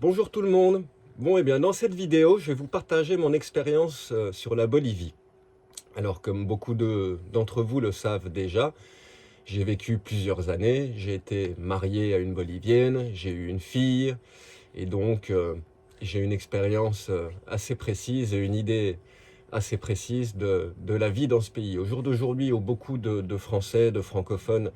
Bonjour tout le monde. Bon, eh bien, dans cette vidéo, je vais vous partager mon expérience sur la Bolivie. Alors, comme beaucoup d'entre vous le savent déjà, j'ai vécu plusieurs années. J'ai été marié à une Bolivienne, j'ai eu une fille, et donc j'ai une expérience assez précise et une idée assez précise de la vie dans ce pays. Au jour d'aujourd'hui, où beaucoup de Français, de francophones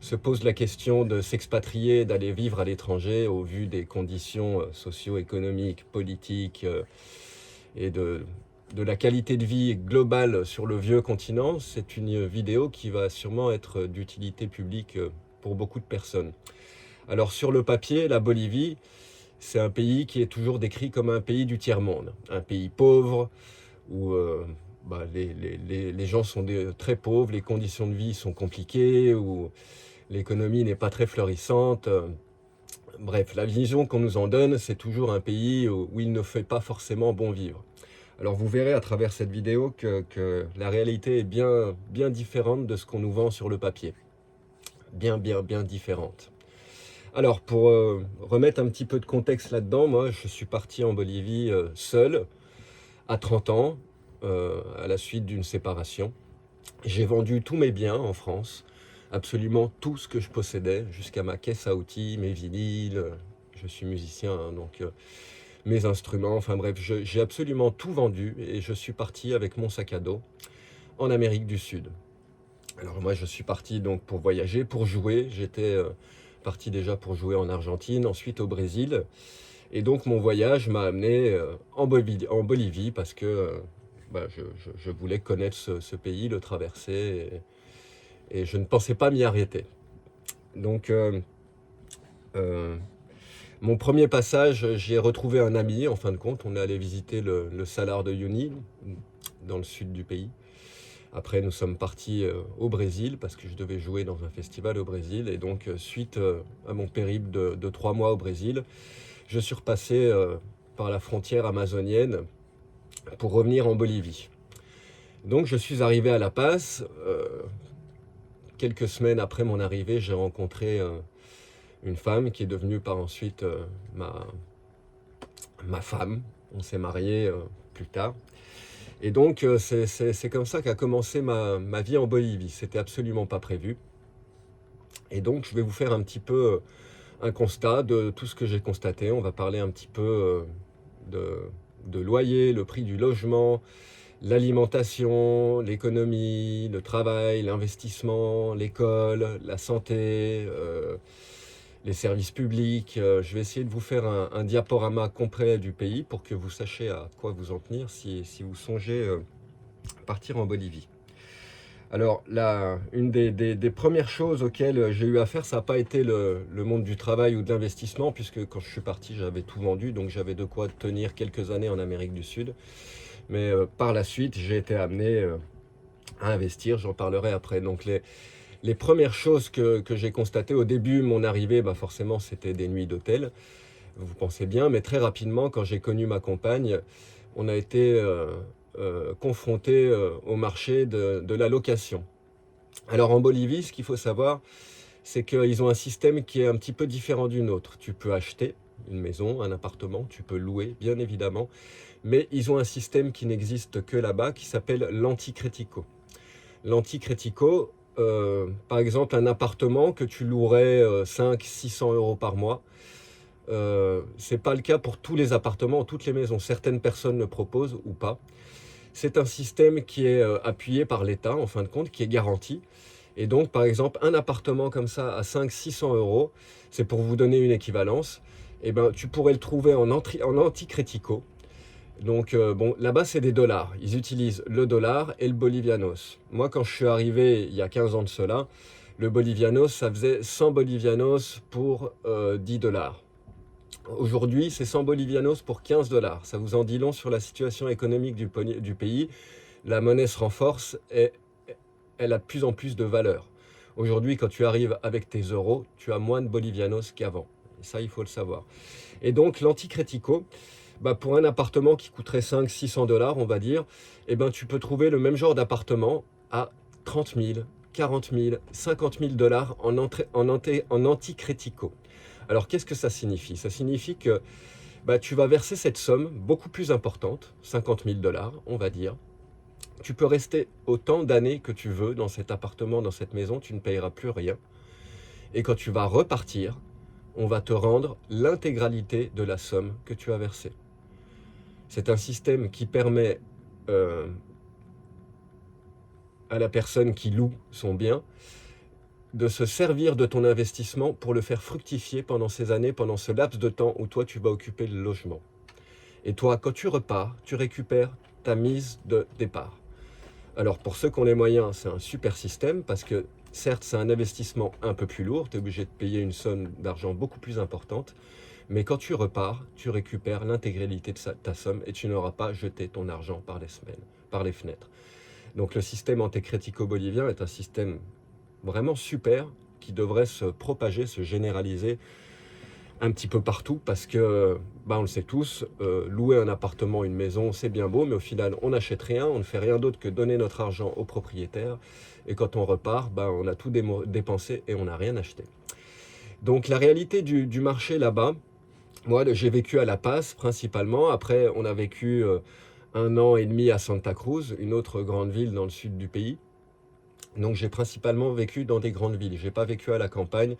se pose la question de s'expatrier, d'aller vivre à l'étranger au vu des conditions socio-économiques, politiques et de la qualité de vie globale sur le vieux continent. C'est une vidéo qui va sûrement être d'utilité publique pour beaucoup de personnes. Alors sur le papier, la Bolivie, c'est un pays qui est toujours décrit comme un pays du tiers-monde, un pays pauvre où les gens sont très pauvres, les conditions de vie sont compliquées, où l'économie n'est pas très florissante. Bref, la vision qu'on nous en donne, c'est toujours un pays où il ne fait pas forcément bon vivre. Alors vous verrez à travers cette vidéo que la réalité est bien différente de ce qu'on nous vend sur le papier. Bien différente. Alors pour remettre un petit peu de contexte là-dedans, moi je suis parti en Bolivie seul, à 30 ans, à la suite d'une séparation. J'ai vendu tous mes biens en France, absolument tout ce que je possédais, jusqu'à ma caisse à outils, mes vinyles, je suis musicien, hein, donc mes instruments, enfin bref, j'ai absolument tout vendu et je suis parti avec mon sac à dos en Amérique du Sud. Alors moi je suis parti donc pour voyager, pour jouer, j'étais parti déjà pour jouer en Argentine, ensuite au Brésil, et donc mon voyage m'a amené en Bolivie parce que je voulais connaître ce pays, le traverser, et je ne pensais pas m'y arrêter. Donc, mon premier passage, j'ai retrouvé un ami, en fin de compte. On est allé visiter le Salar de Uyuni, dans le sud du pays. Après, nous sommes partis au Brésil, parce que je devais jouer dans un festival au Brésil. Et donc, suite à mon périple de 3 mois au Brésil, je suis repassé par la frontière amazonienne pour revenir en Bolivie. Donc, je suis arrivé à La Paz. Quelques semaines après mon arrivée, j'ai rencontré une femme qui est devenue par ensuite ma femme. On s'est mariés plus tard. Et donc, c'est comme ça qu'a commencé ma vie en Bolivie. C'était absolument pas prévu. Et donc, je vais vous faire un petit peu un constat de tout ce que j'ai constaté. On va parler un petit peu de loyer, le prix du logement, l'alimentation, l'économie, le travail, l'investissement, l'école, la santé, les services publics. Je vais essayer de vous faire un diaporama complet du pays pour que vous sachiez à quoi vous en tenir si vous songez partir en Bolivie. Alors, une des premières choses auxquelles j'ai eu affaire, ça n'a pas été le monde du travail ou de l'investissement, puisque quand je suis parti, j'avais tout vendu, donc j'avais de quoi tenir quelques années en Amérique du Sud. Mais par la suite, j'ai été amené à investir, j'en parlerai après. Donc les premières choses que j'ai constatées au début de mon arrivée, forcément c'était des nuits d'hôtel, vous pensez bien, mais très rapidement, quand j'ai connu ma compagne, on a été confronté au marché de la location. Alors en Bolivie, ce qu'il faut savoir, c'est qu'ils ont un système qui est un petit peu différent du nôtre. Tu peux acheter une maison, un appartement, tu peux louer, bien évidemment, mais ils ont un système qui n'existe que là-bas, qui s'appelle l'anticrético. L'anticrético, par exemple, un appartement que tu louerais 500-600 euros par mois, c'est pas le cas pour tous les appartements, toutes les maisons. Certaines personnes le proposent ou pas. C'est un système qui est appuyé par l'État, en fin de compte, qui est garanti. Et donc, par exemple, un appartement comme ça à 500-600 euros, c'est pour vous donner une équivalence, eh ben, tu pourrais le trouver en anticrético. Donc, bon, là-bas, c'est des dollars. Ils utilisent le dollar et le bolivianos. Moi, quand je suis arrivé il y a 15 ans de cela, le bolivianos, ça faisait 100 bolivianos pour 10 dollars. Aujourd'hui, c'est 100 bolivianos pour 15 dollars. Ça vous en dit long sur la situation économique du pays. La monnaie se renforce et elle a de plus en plus de valeur. Aujourd'hui, quand tu arrives avec tes euros, tu as moins de bolivianos qu'avant. Et ça, il faut le savoir. Et donc, l'anticrético, pour un appartement qui coûterait 500-600 dollars, on va dire, tu peux trouver le même genre d'appartement à 30 000, 40 000, 50 000 dollars en anticrético. Alors, qu'est-ce que ça signifie? Ça signifie que bah, tu vas verser cette somme beaucoup plus importante, 50 000 $, on va dire. Tu peux rester autant d'années que tu veux dans cet appartement, dans cette maison, tu ne payeras plus rien. Et quand tu vas repartir, on va te rendre l'intégralité de la somme que tu as versée. C'est un système qui permet à la personne qui loue son bien de se servir de ton investissement pour le faire fructifier pendant ces années, pendant ce laps de temps où toi tu vas occuper le logement. Et toi, quand tu repars, tu récupères ta mise de départ. Alors pour ceux qui ont les moyens, c'est un super système parce que certes c'est un investissement un peu plus lourd, tu es obligé de payer une somme d'argent beaucoup plus importante, mais quand tu repars, tu récupères l'intégralité de ta somme et tu n'auras pas jeté ton argent par les fenêtres. Donc le système antecrético-bolivien est un système vraiment super qui devrait se propager, se généraliser un petit peu partout parce que, bah on le sait tous, louer un appartement, une maison, c'est bien beau, mais au final, on n'achète rien, on ne fait rien d'autre que donner notre argent au propriétaire. Et quand on repart, bah, on a tout dépensé et on n'a rien acheté. Donc la réalité du marché là-bas, moi j'ai vécu à La Paz principalement, après on a vécu 1 an et demi à Santa Cruz, une autre grande ville dans le sud du pays. Donc j'ai principalement vécu dans des grandes villes, j'ai pas vécu à la campagne.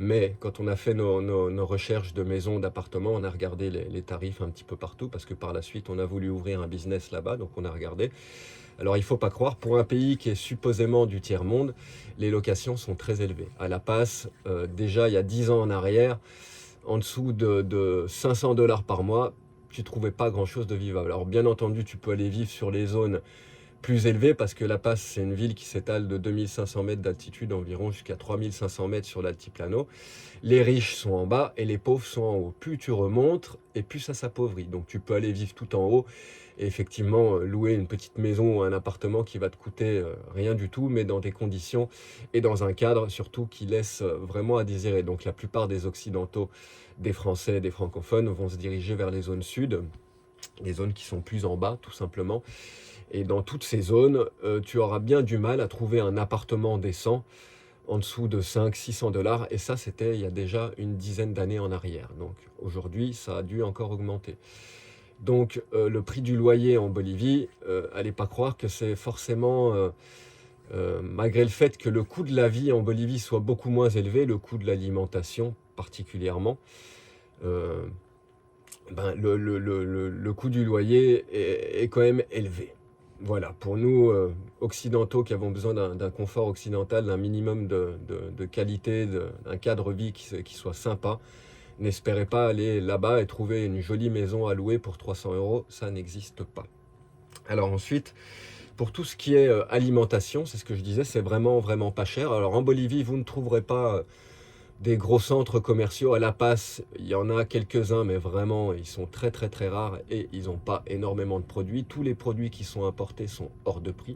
Mais quand on a fait nos recherches de maisons, d'appartements, on a regardé les tarifs un petit peu partout parce que par la suite, on a voulu ouvrir un business là-bas, donc on a regardé. Alors il ne faut pas croire, pour un pays qui est supposément du tiers-monde, les locations sont très élevées. À La Paz, déjà il y a 10 ans en arrière, en dessous de 500 $ par mois, tu ne trouvais pas grand-chose de vivable. Alors bien entendu, tu peux aller vivre sur les zones plus élevé parce que La Paz, c'est une ville qui s'étale de 2500 mètres d'altitude environ jusqu'à 3500 mètres sur l'altiplano. Les riches sont en bas et les pauvres sont en haut. Plus tu remontes et plus ça s'appauvrit. Donc tu peux aller vivre tout en haut et effectivement louer une petite maison ou un appartement qui va te coûter rien du tout, mais dans des conditions et dans un cadre surtout qui laisse vraiment à désirer. Donc la plupart des Occidentaux, des Français, des francophones vont se diriger vers les zones sud, les zones qui sont plus en bas tout simplement. Et dans toutes ces zones, tu auras bien du mal à trouver un appartement décent en dessous de 500-600 $. Et ça, c'était il y a déjà une dizaine d'années en arrière. Donc aujourd'hui, ça a dû encore augmenter. Donc le prix du loyer en Bolivie, allez pas croire que c'est forcément, malgré le fait que le coût de la vie en Bolivie soit beaucoup moins élevé, le coût de l'alimentation particulièrement, le coût du loyer est quand même élevé. Voilà, pour nous, occidentaux, qui avons besoin d'un confort occidental, d'un minimum de qualité, d'un cadre vie qui soit sympa, n'espérez pas aller là-bas et trouver une jolie maison à louer pour 300 €, ça n'existe pas. Alors ensuite, pour tout ce qui est alimentation, c'est ce que je disais, c'est vraiment, vraiment pas cher. Alors en Bolivie, vous ne trouverez pas des gros centres commerciaux. À La Paz, il y en a quelques-uns, mais vraiment, ils sont très très très rares et ils n'ont pas énormément de produits. Tous les produits qui sont importés sont hors de prix.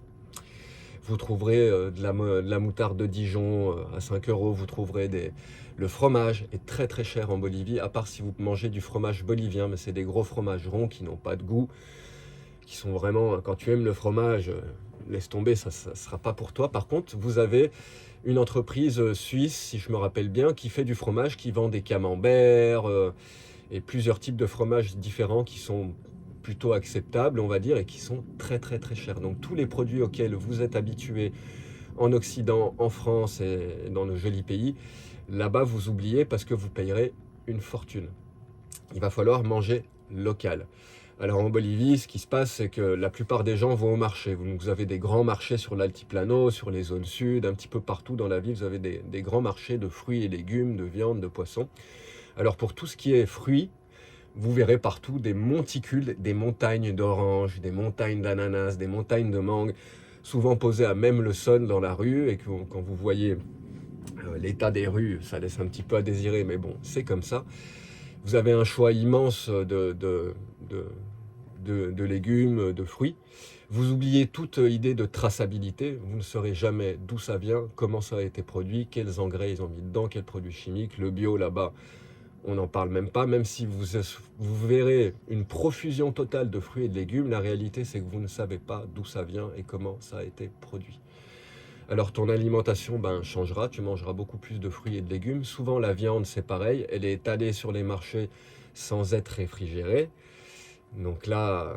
Vous trouverez de la moutarde de Dijon à 5 €. Vous trouverez le fromage est très très cher en Bolivie, à part si vous mangez du fromage bolivien, mais c'est des gros fromages ronds qui n'ont pas de goût, qui sont vraiment, quand tu aimes le fromage, laisse tomber, ça ne sera pas pour toi. Par contre, vous avez une entreprise suisse, si je me rappelle bien, qui fait du fromage, qui vend des camemberts et plusieurs types de fromages différents qui sont plutôt acceptables, on va dire, et qui sont très très très chers. Donc tous les produits auxquels vous êtes habitués en Occident, en France et dans nos jolis pays, là-bas vous oubliez parce que vous payerez une fortune. Il va falloir manger local. Alors en Bolivie, ce qui se passe, c'est que la plupart des gens vont au marché. Vous avez des grands marchés sur l'altiplano, sur les zones sud, un petit peu partout dans la ville, vous avez des grands marchés de fruits et légumes, de viande, de poissons. Alors pour tout ce qui est fruits, vous verrez partout des monticules, des montagnes d'oranges, des montagnes d'ananas, des montagnes de mangue, souvent posées à même le sol dans la rue. Et quand vous voyez l'état des rues, ça laisse un petit peu à désirer, mais bon, c'est comme ça. Vous avez un choix immense de légumes, de fruits. Vous oubliez toute idée de traçabilité. Vous ne saurez jamais d'où ça vient, comment ça a été produit, quels engrais ils ont mis dedans, quels produits chimiques. Le bio, là-bas, on n'en parle même pas. Même si vous verrez une profusion totale de fruits et de légumes, la réalité, c'est que vous ne savez pas d'où ça vient et comment ça a été produit. Alors ton alimentation changera, tu mangeras beaucoup plus de fruits et de légumes. Souvent la viande c'est pareil, elle est étalée sur les marchés sans être réfrigérée. Donc là,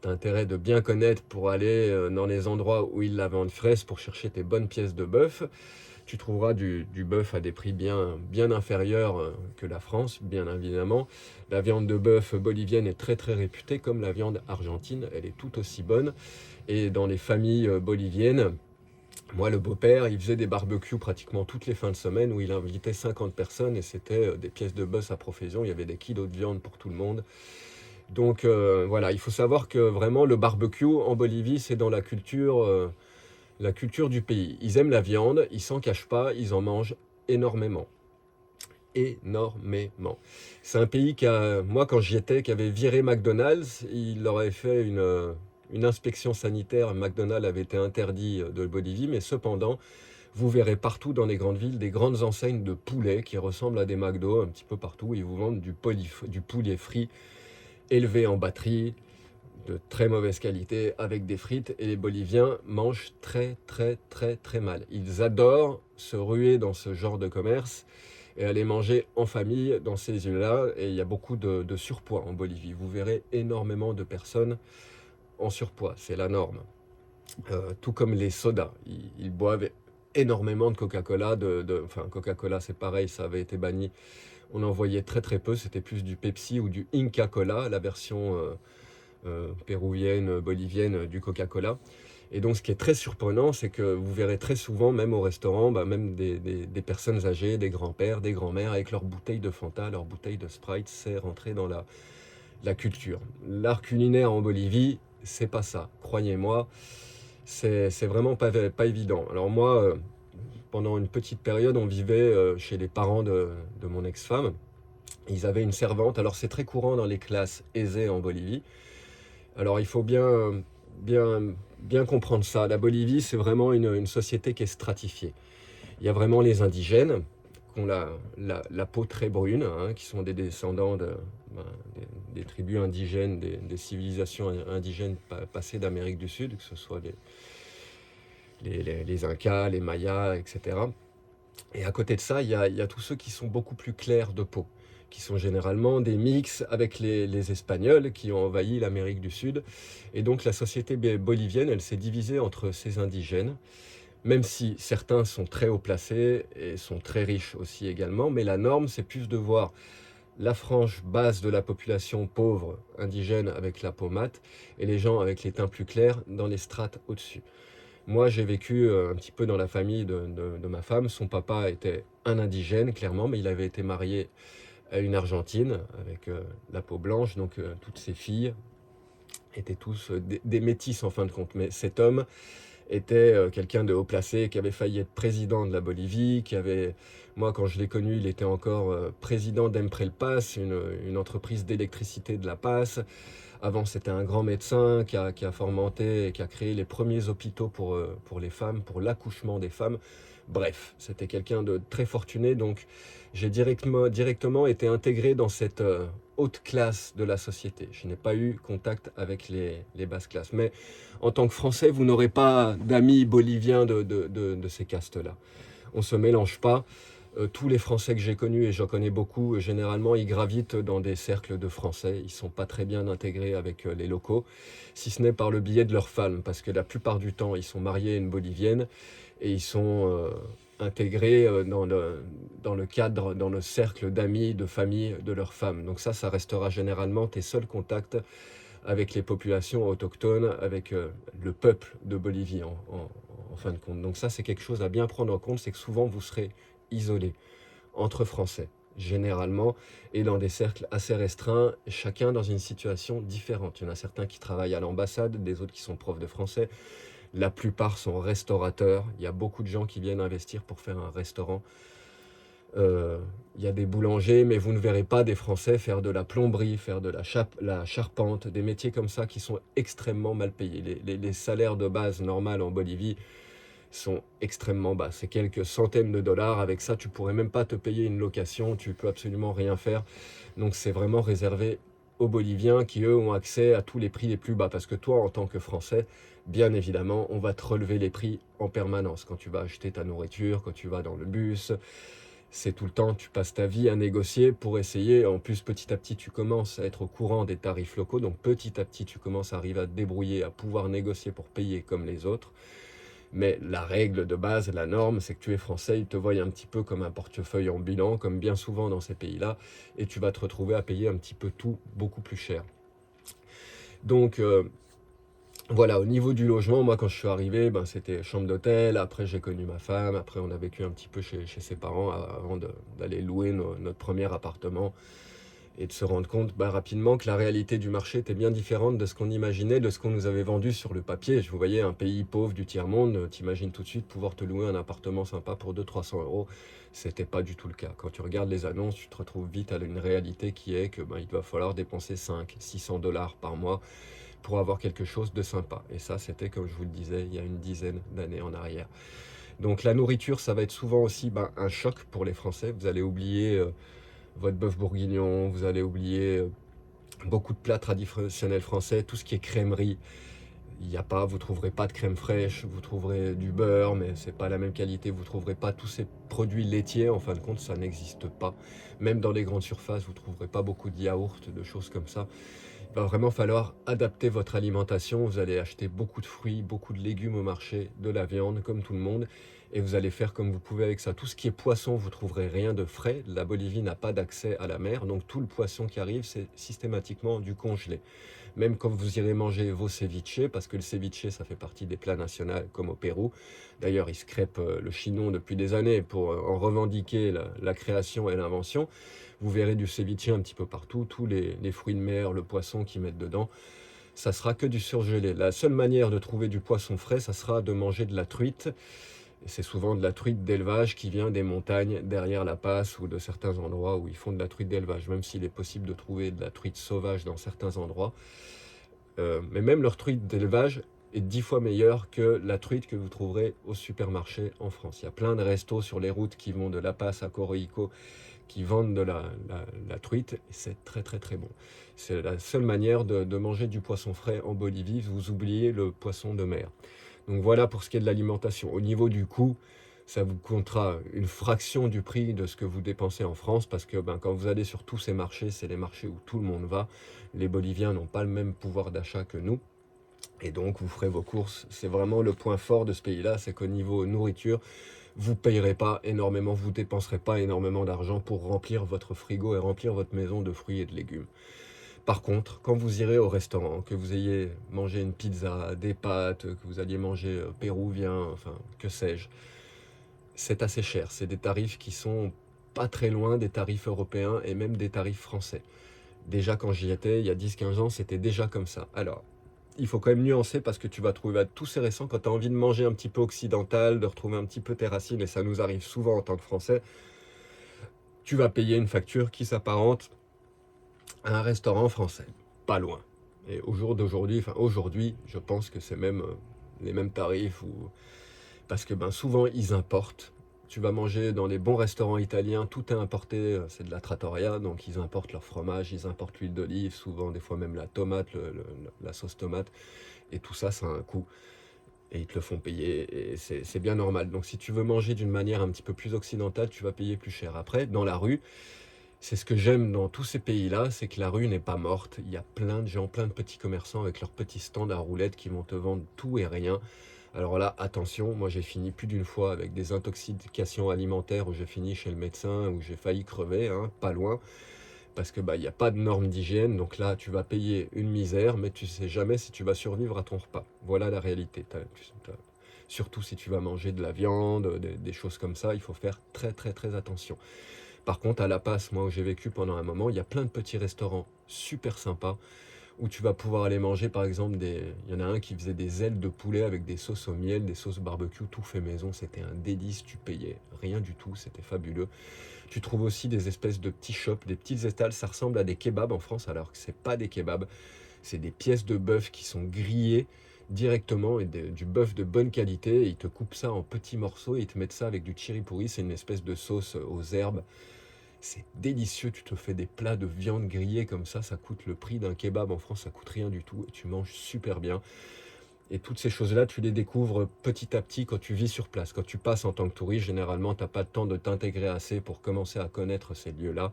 tu as intérêt de bien connaître pour aller dans les endroits où ils la vendent fraîche pour chercher tes bonnes pièces de bœuf. Tu trouveras du bœuf à des prix bien inférieurs que la France, bien évidemment. La viande de bœuf bolivienne est très très réputée comme la viande argentine, elle est tout aussi bonne. Et dans les familles boliviennes, moi le beau-père, il faisait des barbecues pratiquement toutes les fins de semaine où il invitait 50 personnes et c'était des pièces de bœuf à profusion, il y avait des kilos de viande pour tout le monde. Donc voilà, il faut savoir que vraiment le barbecue en Bolivie, c'est dans la culture du pays. Ils aiment la viande, ils s'en cachent pas, ils en mangent énormément. Énormément. C'est un pays moi quand j'y étais, qui avait viré McDonald's, il leur avait fait une inspection sanitaire. McDonald's avait été interdit de Bolivie, mais cependant, vous verrez partout dans les grandes villes des grandes enseignes de poulet qui ressemblent à des McDo un petit peu partout. Ils vous vendent du poulet frit élevé en batterie, de très mauvaise qualité, avec des frites, et les Boliviens mangent très très très très mal. Ils adorent se ruer dans ce genre de commerce et aller manger en famille dans ces îles-là, et il y a beaucoup de surpoids en Bolivie. Vous verrez énormément de personnes en surpoids, c'est la norme. Tout comme les sodas, ils boivent énormément de Coca-Cola, enfin Coca-Cola c'est pareil, ça avait été banni. On en voyait très très peu, c'était plus du Pepsi ou du Inca Cola, la version péruvienne, bolivienne du Coca-Cola. Et donc ce qui est très surprenant, c'est que vous verrez très souvent, même au restaurant, même des personnes âgées, des grands-pères, des grands-mères, avec leur bouteille de Fanta, leur bouteille de Sprite, c'est rentré dans la culture. L'art culinaire en Bolivie, c'est pas ça, croyez-moi, c'est vraiment pas évident. Alors moi, pendant une petite période, on vivait chez les parents de mon ex-femme. Ils avaient une servante, alors c'est très courant dans les classes aisées en Bolivie. Alors il faut bien comprendre ça. La Bolivie, c'est vraiment une société qui est stratifiée. Il y a vraiment les indigènes, qui ont la peau très brune, hein, qui sont des descendants des tribus indigènes, des civilisations indigènes passées d'Amérique du Sud, que ce soit les Incas, les Mayas, etc. Et à côté de ça, il y a tous ceux qui sont beaucoup plus clairs de peau, qui sont généralement des mix avec les Espagnols qui ont envahi l'Amérique du Sud. Et donc la société bolivienne, elle s'est divisée entre ces indigènes, même si certains sont très haut placés et sont très riches aussi également. Mais la norme, c'est plus de voir la frange basse de la population pauvre, indigène, avec la peau mate, et les gens avec les teints plus clairs dans les strates au-dessus. Moi, j'ai vécu un petit peu dans la famille de ma femme. Son papa était un indigène, clairement, mais il avait été marié à une Argentine avec la peau blanche. Donc, toutes ses filles étaient tous des métis en fin de compte. Mais cet homme était quelqu'un de haut placé, qui avait failli être président de la Bolivie, moi quand je l'ai connu, il était encore président d'Emprel Paz, une entreprise d'électricité de La Paz. Avant, c'était un grand médecin qui a fomenté et qui a créé les premiers hôpitaux pour les femmes, pour l'accouchement des femmes. Bref, c'était quelqu'un de très fortuné, donc j'ai directement été intégré dans cette haute classe de la société. Je n'ai pas eu contact avec les basses classes. Mais en tant que Français, vous n'aurez pas d'amis boliviens de ces castes-là. On ne se mélange pas. Tous les Français que j'ai connus, et j'en connais beaucoup, généralement, ils gravitent dans des cercles de Français. Ils ne sont pas très bien intégrés avec les locaux, si ce n'est par le biais de leur femme, parce que la plupart du temps, ils sont mariés à une Bolivienne et ils sont intégrés dans le cadre, dans le cercle d'amis, de famille de leur femme. Donc ça restera généralement tes seuls contacts avec les populations autochtones, avec le peuple de Bolivie en fin de compte. Donc ça, c'est quelque chose à bien prendre en compte, c'est que souvent vous serez isolés entre Français, généralement, et dans des cercles assez restreints, chacun dans une situation différente. Il y en a certains qui travaillent à l'ambassade, des autres qui sont profs de français, la plupart sont restaurateurs, il y a beaucoup de gens qui viennent investir pour faire un restaurant. Il y a des boulangers, mais vous ne verrez pas des Français faire de la plomberie, faire de la charpente, des métiers comme ça qui sont extrêmement mal payés. Les salaires de base normales en Bolivie sont extrêmement bas. C'est quelques centaines de dollars. Avec ça, tu pourrais même pas te payer une location. Tu peux absolument rien faire. Donc, c'est vraiment réservé aux Boliviens qui, eux, ont accès à tous les prix les plus bas. Parce que toi, en tant que Français, bien évidemment, on va te relever les prix en permanence. Quand tu vas acheter ta nourriture, quand tu vas dans le bus, c'est tout le temps, tu passes ta vie à négocier pour essayer. En plus, petit à petit, tu commences à être au courant des tarifs locaux. Donc, petit à petit, tu commences à arriver à te débrouiller, à pouvoir négocier pour payer comme les autres. Mais la règle de base, la norme, c'est que tu es français, ils te voient un petit peu comme un portefeuille ambulant, comme bien souvent dans ces pays-là, et tu vas te retrouver à payer un petit peu tout beaucoup plus cher. Donc, voilà, au niveau du logement, moi quand je suis arrivé, ben, c'était chambre d'hôtel, après j'ai connu ma femme, après on a vécu un petit peu chez ses parents avant d'aller louer notre premier appartement et de se rendre compte rapidement que la réalité du marché était bien différente de ce qu'on imaginait, de ce qu'on nous avait vendu sur le papier. Je vous voyais un pays pauvre du tiers-monde, t'imagines tout de suite pouvoir te louer un appartement sympa pour 200-300 euros. C'était pas du tout le cas. Quand tu regardes les annonces, tu te retrouves vite à une réalité qui est que il va falloir dépenser 500-600 $ par mois pour avoir quelque chose de sympa. Et ça, c'était, comme je vous le disais, il y a une dizaine d'années en arrière. Donc la nourriture, ça va être souvent aussi un choc pour les Français. Vous allez oublier votre bœuf bourguignon, vous allez oublier beaucoup de plats traditionnels français, tout ce qui est crèmerie. Il n'y a pas, vous trouverez pas de crème fraîche, vous trouverez du beurre, mais c'est pas la même qualité. Vous trouverez pas tous ces produits laitiers. En fin de compte, ça n'existe pas. Même dans les grandes surfaces, vous trouverez pas beaucoup de yaourts, de choses comme ça. Il va vraiment falloir adapter votre alimentation. Vous allez acheter beaucoup de fruits, beaucoup de légumes au marché, de la viande, comme tout le monde. Et vous allez faire comme vous pouvez avec ça. Tout ce qui est poisson, vous trouverez rien de frais. La Bolivie n'a pas d'accès à la mer. Donc tout le poisson qui arrive, c'est systématiquement du congelé. Même quand vous irez manger vos ceviches, parce que le ceviche, ça fait partie des plats nationaux comme au Pérou. D'ailleurs, ils se crêpent le chinon depuis des années pour en revendiquer la création et l'invention. Vous verrez du ceviche un petit peu partout, tous les fruits de mer, le poisson qu'ils mettent dedans. Ça sera que du surgelé. La seule manière de trouver du poisson frais, ça sera de manger de la truite. Et c'est souvent de la truite d'élevage qui vient des montagnes derrière La Paz ou de certains endroits où ils font de la truite d'élevage, même s'il est possible de trouver de la truite sauvage dans certains endroits. Mais même leur truite d'élevage est 10 fois meilleure que la truite que vous trouverez au supermarché en France. Il y a plein de restos sur les routes qui vont de La Paz à Coroico qui vendent de la truite et c'est très très très bon. C'est la seule manière de manger du poisson frais en Bolivie, vous oubliez le poisson de mer. Donc voilà pour ce qui est de l'alimentation. Au niveau du coût, ça vous coûtera une fraction du prix de ce que vous dépensez en France parce que quand vous allez sur tous ces marchés, c'est les marchés où tout le monde va. Les Boliviens n'ont pas le même pouvoir d'achat que nous. Et donc, vous ferez vos courses. C'est vraiment le point fort de ce pays-là, c'est qu'au niveau nourriture, vous ne payerez pas énormément, vous ne dépenserez pas énormément d'argent pour remplir votre frigo et remplir votre maison de fruits et de légumes. Par contre, quand vous irez au restaurant, que vous ayez mangé une pizza, des pâtes, que vous alliez manger péruvien, enfin, que sais-je, c'est assez cher. C'est des tarifs qui sont pas très loin des tarifs européens et même des tarifs français. Déjà, quand j'y étais, il y a 10-15 ans, c'était déjà comme ça. Alors, il faut quand même nuancer parce que tu vas trouver à tous ces récents, quand tu as envie de manger un petit peu occidental, de retrouver un petit peu tes racines, et ça nous arrive souvent en tant que Français, tu vas payer une facture qui s'apparente à un restaurant français. Pas loin. Et au jour d'aujourd'hui, aujourd'hui, je pense que c'est même les mêmes tarifs, parce que souvent ils importent. Tu vas manger dans les bons restaurants italiens, tout est importé, c'est de la trattoria, donc ils importent leur fromage, ils importent l'huile d'olive, souvent des fois même la tomate, la sauce tomate, et tout ça, ça a un coût. Et ils te le font payer, et c'est bien normal. Donc si tu veux manger d'une manière un petit peu plus occidentale, tu vas payer plus cher. Après, dans la rue, c'est ce que j'aime dans tous ces pays-là, c'est que la rue n'est pas morte. Il y a plein de gens, plein de petits commerçants avec leurs petits stands à roulettes qui vont te vendre tout et rien. Alors là, attention, moi j'ai fini plus d'une fois avec des intoxications alimentaires où j'ai fini chez le médecin, où j'ai failli crever, pas loin, parce que il n'y a pas de normes d'hygiène, donc là tu vas payer une misère, mais tu sais jamais si tu vas survivre à ton repas. Voilà la réalité. Surtout si tu vas manger de la viande, des choses comme ça, il faut faire très très très attention. Par contre, à La Paz, moi où j'ai vécu pendant un moment, il y a plein de petits restaurants super sympas où tu vas pouvoir aller manger par exemple il y en a un qui faisait des ailes de poulet avec des sauces au miel, des sauces barbecue, tout fait maison, c'était un délice, tu payais rien du tout, c'était fabuleux. Tu trouves aussi des espèces de petits shops, des petites étals, ça ressemble à des kebabs en France alors que c'est pas des kebabs, c'est des pièces de bœuf qui sont grillées directement et du bœuf de bonne qualité, et ils te coupent ça en petits morceaux et ils te mettent ça avec du chimichurri, c'est une espèce de sauce aux herbes. c'est délicieux, tu te fais des plats de viande grillée comme ça coûte le prix d'un kebab en France, ça coûte rien du tout et tu manges super bien. Et toutes ces choses-là, tu les découvres petit à petit quand tu vis sur place. Quand tu passes en tant que touriste, généralement, tu n'as pas le temps de t'intégrer assez pour commencer à connaître ces lieux-là.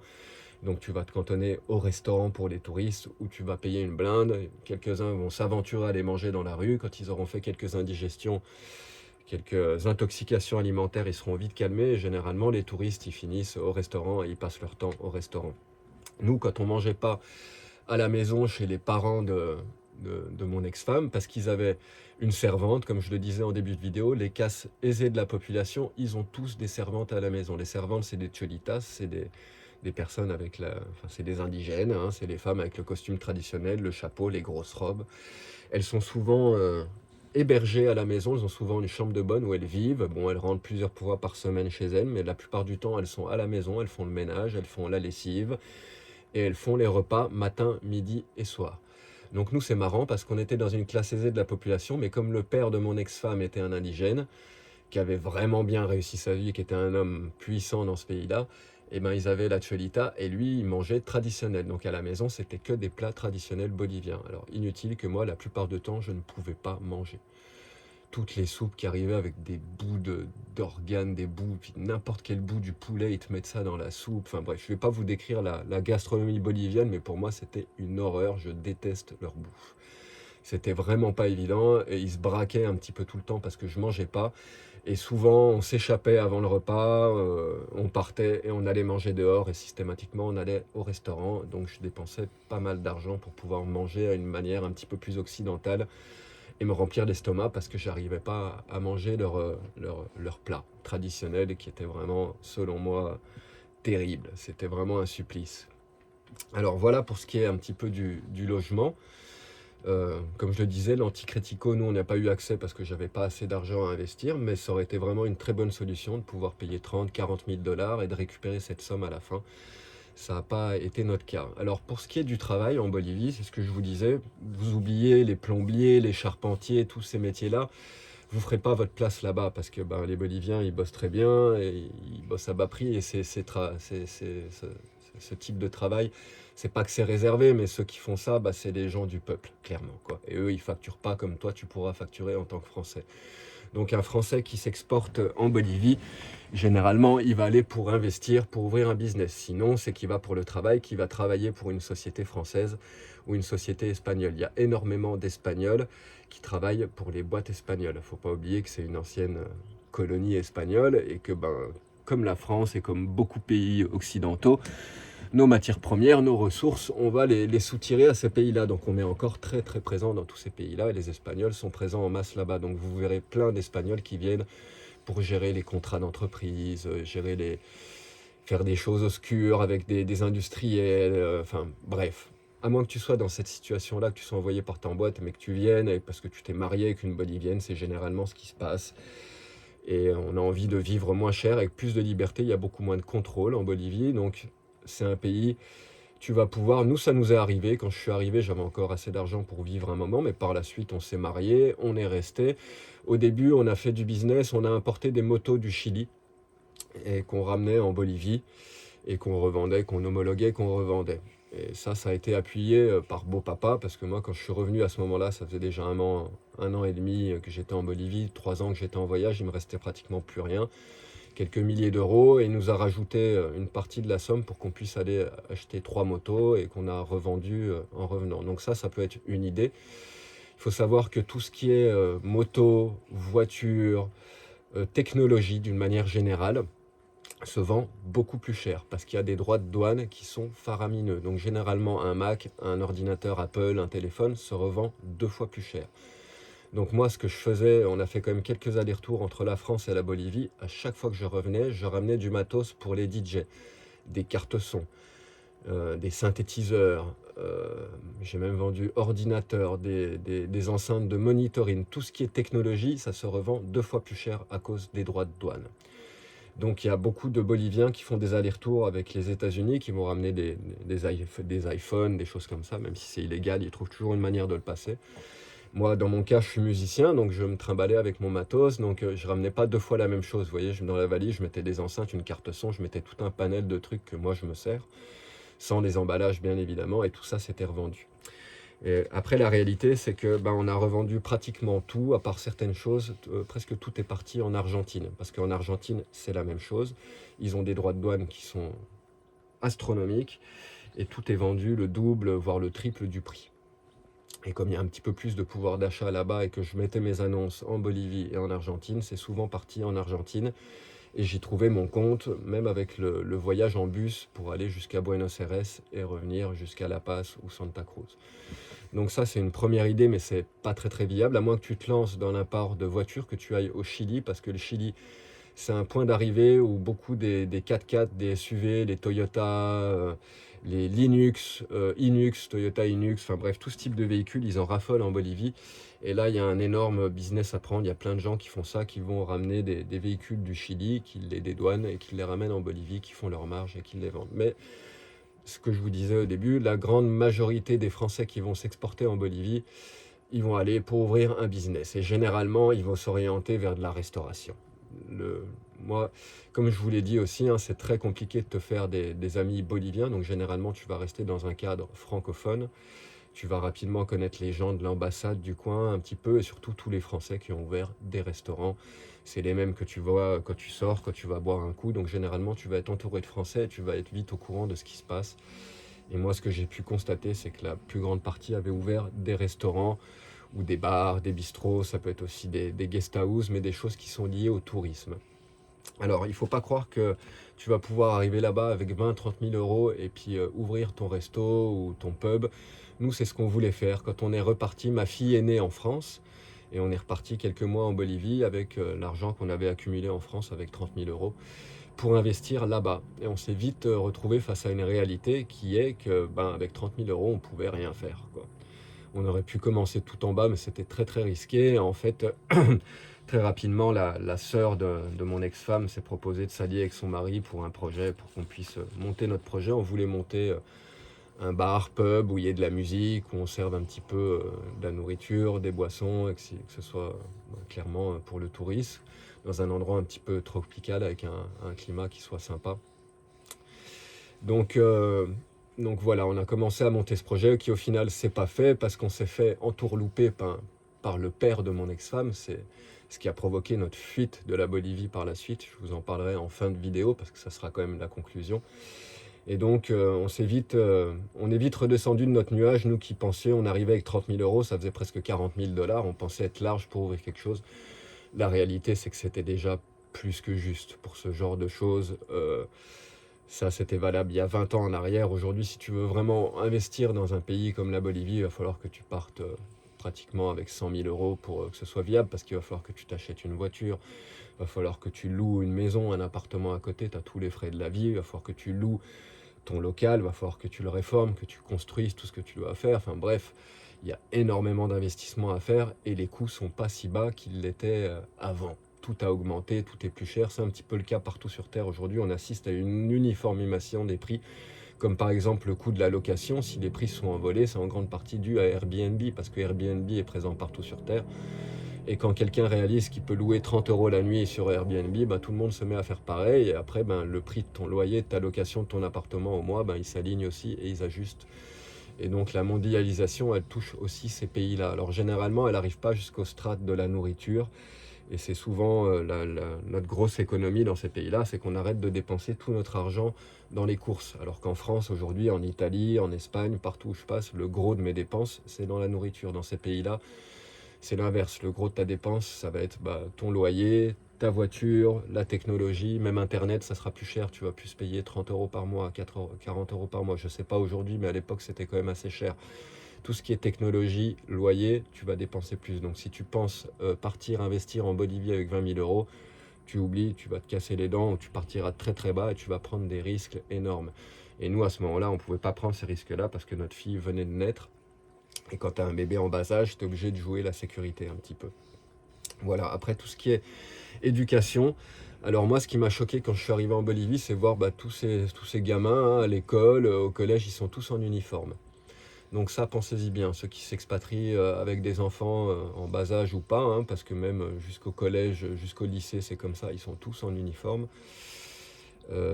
Donc tu vas te cantonner au restaurant pour les touristes où tu vas payer une blinde. Quelques-uns vont s'aventurer à aller manger dans la rue. Quand ils auront fait quelques indigestions, quelques intoxications alimentaires, ils seront vite calmés. Et généralement, les touristes, ils finissent au restaurant et ils passent leur temps au restaurant. Nous, quand on mangeait pas à la maison chez les parents de mon ex-femme, parce qu'ils avaient une servante, comme je le disais en début de vidéo, les classes aisées de la population, ils ont tous des servantes à la maison. Les servantes, c'est des cholitas, c'est des personnes avec enfin, c'est des indigènes, hein, c'est les femmes avec le costume traditionnel, le chapeau, les grosses robes. Elles sont souvent hébergées à la maison, elles ont souvent une chambre de bonne où elles vivent. Bon, elles rentrent plusieurs fois par semaine chez elles, mais la plupart du temps, elles sont à la maison, elles font le ménage, elles font la lessive, et elles font les repas matin, midi et soir. Donc nous, c'est marrant parce qu'on était dans une classe aisée de la population, mais comme le père de mon ex-femme était un indigène, qui avait vraiment bien réussi sa vie, qui était un homme puissant dans ce pays-là, et ben ils avaient la cholita et lui, il mangeait traditionnel. Donc à la maison, c'était que des plats traditionnels boliviens. Alors inutile que moi, la plupart du temps, je ne pouvais pas manger. Toutes les soupes qui arrivaient avec des bouts d'organes, des bouts, puis n'importe quel bout du poulet, ils te mettent ça dans la soupe. Enfin bref, je ne vais pas vous décrire la gastronomie bolivienne, mais pour moi, c'était une horreur. Je déteste leur bouffe. C'était vraiment pas évident et ils se braquaient un petit peu tout le temps parce que je mangeais pas. Et souvent, on s'échappait avant le repas, on partait et on allait manger dehors et systématiquement, on allait au restaurant. Donc, je dépensais pas mal d'argent pour pouvoir manger à une manière un petit peu plus occidentale et me remplir l'estomac parce que j'arrivais pas à manger leur plat traditionnel qui était vraiment, selon moi, terrible. C'était vraiment un supplice. Alors voilà pour ce qui est un petit peu du logement. Comme je le disais, l'Anticrético, nous, on n'a pas eu accès parce que j'avais pas assez d'argent à investir, mais ça aurait été vraiment une très bonne solution de pouvoir payer 30, 40 000 dollars et de récupérer cette somme à la fin. Ça n'a pas été notre cas. Alors, pour ce qui est du travail en Bolivie, c'est ce que je vous disais, vous oubliez les plombiers, les charpentiers, tous ces métiers-là, vous ne ferez pas votre place là-bas parce que ben, les Boliviens, ils bossent très bien et ils bossent à bas prix et ce type de travail, c'est pas que c'est réservé, mais ceux qui font ça, bah, c'est les gens du peuple, clairement, quoi. Et eux, ils facturent pas comme toi, tu pourras facturer en tant que Français. Donc un Français qui s'exporte en Bolivie, généralement, il va aller pour investir, pour ouvrir un business. Sinon, c'est qu'il va pour le travail, qu'il va travailler pour une société française ou une société espagnole. Il y a énormément d'Espagnols qui travaillent pour les boîtes espagnoles. Il ne faut pas oublier que c'est une ancienne colonie espagnole et que, ben, comme la France et comme beaucoup de pays occidentaux, nos matières premières, nos ressources, on va les soutirer à ces pays-là. Donc on est encore très très présent dans tous ces pays-là et les Espagnols sont présents en masse là-bas. Donc vous verrez plein d'Espagnols qui viennent pour gérer les contrats d'entreprise, faire des choses obscures avec des industriels, enfin bref. À moins que tu sois dans cette situation-là, que tu sois envoyé par ta boîte, mais que tu viennes parce que tu t'es marié avec une Bolivienne, c'est généralement ce qui se passe. Et on a envie de vivre moins cher, avec plus de liberté, il y a beaucoup moins de contrôle en Bolivie, donc c'est un pays, tu vas pouvoir, nous ça nous est arrivé, quand je suis arrivé j'avais encore assez d'argent pour vivre un moment, mais par la suite on s'est marié, on est resté. Au début on a fait du business, on a importé des motos du Chili et qu'on ramenait en Bolivie et qu'on revendait, qu'on homologuait, qu'on revendait. Et ça a été appuyé par Beau Papa, parce que moi quand je suis revenu à ce moment-là, ça faisait déjà un an et demi que j'étais en Bolivie, 3 ans que j'étais en voyage, il me restait pratiquement plus rien. Quelques milliers d'euros et il nous a rajouté une partie de la somme pour qu'on puisse aller acheter 3 motos et qu'on a revendu en revenant. Donc ça peut être une idée. Il faut savoir que tout ce qui est moto, voiture, technologie d'une manière générale se vend beaucoup plus cher parce qu'il y a des droits de douane qui sont faramineux. Donc généralement un Mac, un ordinateur Apple, un téléphone se revend 2 fois plus cher. Donc moi, ce que je faisais, on a fait quand même quelques allers-retours entre la France et la Bolivie. À chaque fois que je revenais, je ramenais du matos pour les DJ, des cartes son, des synthétiseurs. J'ai même vendu ordinateurs, des enceintes de monitoring. Tout ce qui est technologie, ça se revend 2 fois plus cher à cause des droits de douane. Donc il y a beaucoup de Boliviens qui font des allers-retours avec les États-Unis, qui vont ramener des iPhones, des choses comme ça, même si c'est illégal, ils trouvent toujours une manière de le passer. Moi, dans mon cas, je suis musicien, donc je me trimballais avec mon matos, donc je ramenais pas 2 fois la même chose. Vous voyez, dans la valise, je mettais des enceintes, une carte son, je mettais tout un panel de trucs que moi je me sers, sans les emballages bien évidemment, et tout ça c'était revendu. Et après, la réalité, c'est que ben, on a revendu pratiquement tout, à part certaines choses, presque tout est parti en Argentine, parce qu'en Argentine, c'est la même chose. Ils ont des droits de douane qui sont astronomiques, et tout est vendu le double, voire le triple du prix. Et comme il y a un petit peu plus de pouvoir d'achat là-bas et que je mettais mes annonces en Bolivie et en Argentine, c'est souvent parti en Argentine. Et j'y trouvais mon compte, même avec le voyage en bus pour aller jusqu'à Buenos Aires et revenir jusqu'à La Paz ou Santa Cruz. Donc ça, c'est une première idée, mais c'est pas très très viable, à moins que tu te lances dans l'import de voitures, que tu ailles au Chili, parce que le Chili, c'est un point d'arrivée où beaucoup des 4x4, des SUV, les Toyota, les Linux, Inux, Toyota Inux, enfin bref, tout ce type de véhicules, ils en raffolent en Bolivie. Et là, il y a un énorme business à prendre. Il y a plein de gens qui font ça, qui vont ramener des véhicules du Chili, qui les dédouanent et qui les ramènent en Bolivie, qui font leur marge et qui les vendent. Mais ce que je vous disais au début, la grande majorité des Français qui vont s'exporter en Bolivie, ils vont aller pour ouvrir un business. Et généralement, ils vont s'orienter vers de la restauration. Moi, comme je vous l'ai dit aussi, hein, c'est très compliqué de te faire des amis boliviens. Donc généralement, tu vas rester dans un cadre francophone. Tu vas rapidement connaître les gens de l'ambassade du coin un petit peu, et surtout tous les Français qui ont ouvert des restaurants. C'est les mêmes que tu vois quand tu sors, quand tu vas boire un coup. Donc généralement, tu vas être entouré de Français et tu vas être vite au courant de ce qui se passe. Et moi, ce que j'ai pu constater, c'est que la plus grande partie avait ouvert des restaurants ou des bars, des bistrots. Ça peut être aussi des guest houses, mais des choses qui sont liées au tourisme. Alors, il ne faut pas croire que tu vas pouvoir arriver là-bas avec 20-30 000 euros et puis ouvrir ton resto ou ton pub. Nous, c'est ce qu'on voulait faire. Quand on est reparti, ma fille est née en France et on est reparti quelques mois en Bolivie avec l'argent qu'on avait accumulé en France avec 30 000 euros pour investir là-bas. Et on s'est vite retrouvé face à une réalité qui est que, ben, avec 30 000 euros, on ne pouvait rien faire, quoi. On aurait pu commencer tout en bas, mais c'était très très risqué. En fait, très rapidement, la sœur de mon ex-femme s'est proposée de s'allier avec son mari pour un projet, pour qu'on puisse monter notre projet. On voulait monter un bar, pub, où il y ait de la musique, où on serve un petit peu de la nourriture, des boissons, et que ce soit clairement pour le tourisme, dans un endroit un petit peu tropical, avec un climat qui soit sympa. Donc, donc voilà, on a commencé à monter ce projet qui au final s'est pas fait parce qu'on s'est fait entourlouper par le père de mon ex-femme. C'est ce qui a provoqué notre fuite de la Bolivie par la suite. Je vous en parlerai en fin de vidéo parce que ça sera quand même la conclusion. Et donc on est vite redescendu de notre nuage, nous qui pensions, on arrivait avec 30 000 euros, ça faisait presque 40 000 dollars, on pensait être large pour ouvrir quelque chose. La réalité, c'est que c'était déjà plus que juste pour ce genre de choses. Ça, c'était valable il y a 20 ans en arrière. Aujourd'hui, si tu veux vraiment investir dans un pays comme la Bolivie, il va falloir que tu partes pratiquement avec 100 000 euros pour que ce soit viable, parce qu'il va falloir que tu t'achètes une voiture, il va falloir que tu loues une maison, un appartement à côté, tu as tous les frais de la vie, il va falloir que tu loues ton local, il va falloir que tu le réformes, que tu construises tout ce que tu dois faire. Enfin bref, il y a énormément d'investissements à faire et les coûts sont pas si bas qu'ils l'étaient avant. Tout a augmenté, tout est plus cher. C'est un petit peu le cas partout sur Terre aujourd'hui. On assiste à une uniformisation des prix, comme par exemple le coût de la location. Si les prix sont envolés, c'est en grande partie dû à Airbnb, parce que Airbnb est présent partout sur Terre. Et quand quelqu'un réalise qu'il peut louer 30 euros la nuit sur Airbnb, bah, tout le monde se met à faire pareil. Et après, ben, le prix de ton loyer, de ta location, de ton appartement au mois, ben, il s'aligne aussi et ils ajustent. Et donc la mondialisation, elle touche aussi ces pays-là. Alors généralement, elle n'arrive pas jusqu'au strat de la nourriture. Et c'est souvent notre grosse économie dans ces pays-là, c'est qu'on arrête de dépenser tout notre argent dans les courses. Alors qu'en France, aujourd'hui, en Italie, en Espagne, partout où je passe, le gros de mes dépenses, c'est dans la nourriture. Dans ces pays-là, c'est l'inverse. Le gros de ta dépense, ça va être ton loyer, ta voiture, la technologie, même Internet, ça sera plus cher. Tu vas plus payer 30 euros par mois, 40 euros par mois. Je ne sais pas aujourd'hui, mais à l'époque, c'était quand même assez cher. Tout ce qui est technologie, loyer, tu vas dépenser plus. Donc si tu penses partir investir en Bolivie avec 20 000 euros, tu oublies, tu vas te casser les dents, ou tu partiras très très bas et tu vas prendre des risques énormes. Et nous, à ce moment-là, on ne pouvait pas prendre ces risques-là parce que notre fille venait de naître. Et quand tu as un bébé en bas âge, tu es obligé de jouer la sécurité un petit peu. Voilà, après tout ce qui est éducation. Alors moi, ce qui m'a choqué quand je suis arrivé en Bolivie, c'est voir tous ces gamins à l'école, au collège, ils sont tous en uniforme. Donc ça, pensez-y bien, ceux qui s'expatrient avec des enfants en bas âge ou pas, hein, parce que même jusqu'au collège, jusqu'au lycée, c'est comme ça, ils sont tous en uniforme.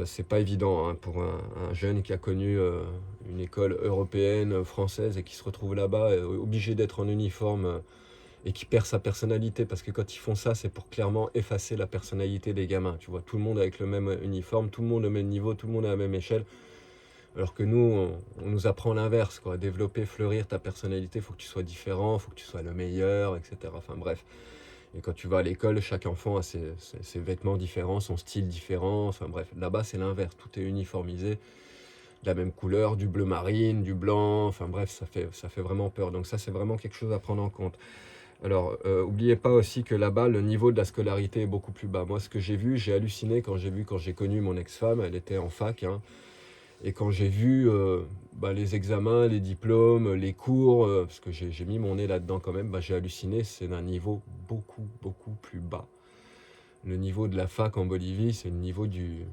C'est pas évident hein, pour un jeune qui a connu une école européenne, française, et qui se retrouve là-bas, obligé d'être en uniforme, et qui perd sa personnalité, parce que quand ils font ça, c'est pour clairement effacer la personnalité des gamins. Tu vois, tout le monde avec le même uniforme, tout le monde au même niveau, tout le monde à la même échelle. Alors que nous, on nous apprend l'inverse, quoi. Développer, fleurir ta personnalité, il faut que tu sois différent, il faut que tu sois le meilleur, etc. Enfin bref. Et quand tu vas à l'école, chaque enfant a ses vêtements différents, son style différent. Enfin bref, là-bas, c'est l'inverse. Tout est uniformisé, de la même couleur, du bleu marine, du blanc. Enfin bref, ça fait vraiment peur. Donc ça, c'est vraiment quelque chose à prendre en compte. Alors, oubliez pas aussi que là-bas, le niveau de la scolarité est beaucoup plus bas. Moi, ce que j'ai vu, j'ai halluciné quand j'ai connu mon ex-femme, elle était en fac, hein, et quand j'ai vu les examens, les diplômes, les cours, parce que j'ai mis mon nez là-dedans quand même, j'ai halluciné, c'est d'un niveau beaucoup, beaucoup plus bas. Le niveau de la fac en Bolivie, c'est le niveau du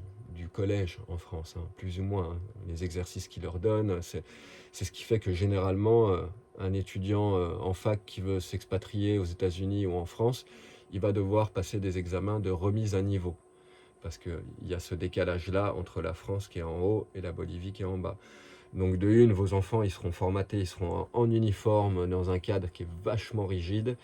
collège en France, hein, plus ou moins, hein. Les exercices qu'ils leur donnent, c'est ce qui fait que généralement, un étudiant en fac qui veut s'expatrier aux États-Unis ou en France, il va devoir passer des examens de remise à niveau. Parce qu'il y a ce décalage-là entre la France qui est en haut et la Bolivie qui est en bas. Donc de une, vos enfants, ils seront formatés, ils seront en uniforme dans un cadre qui est vachement rigide.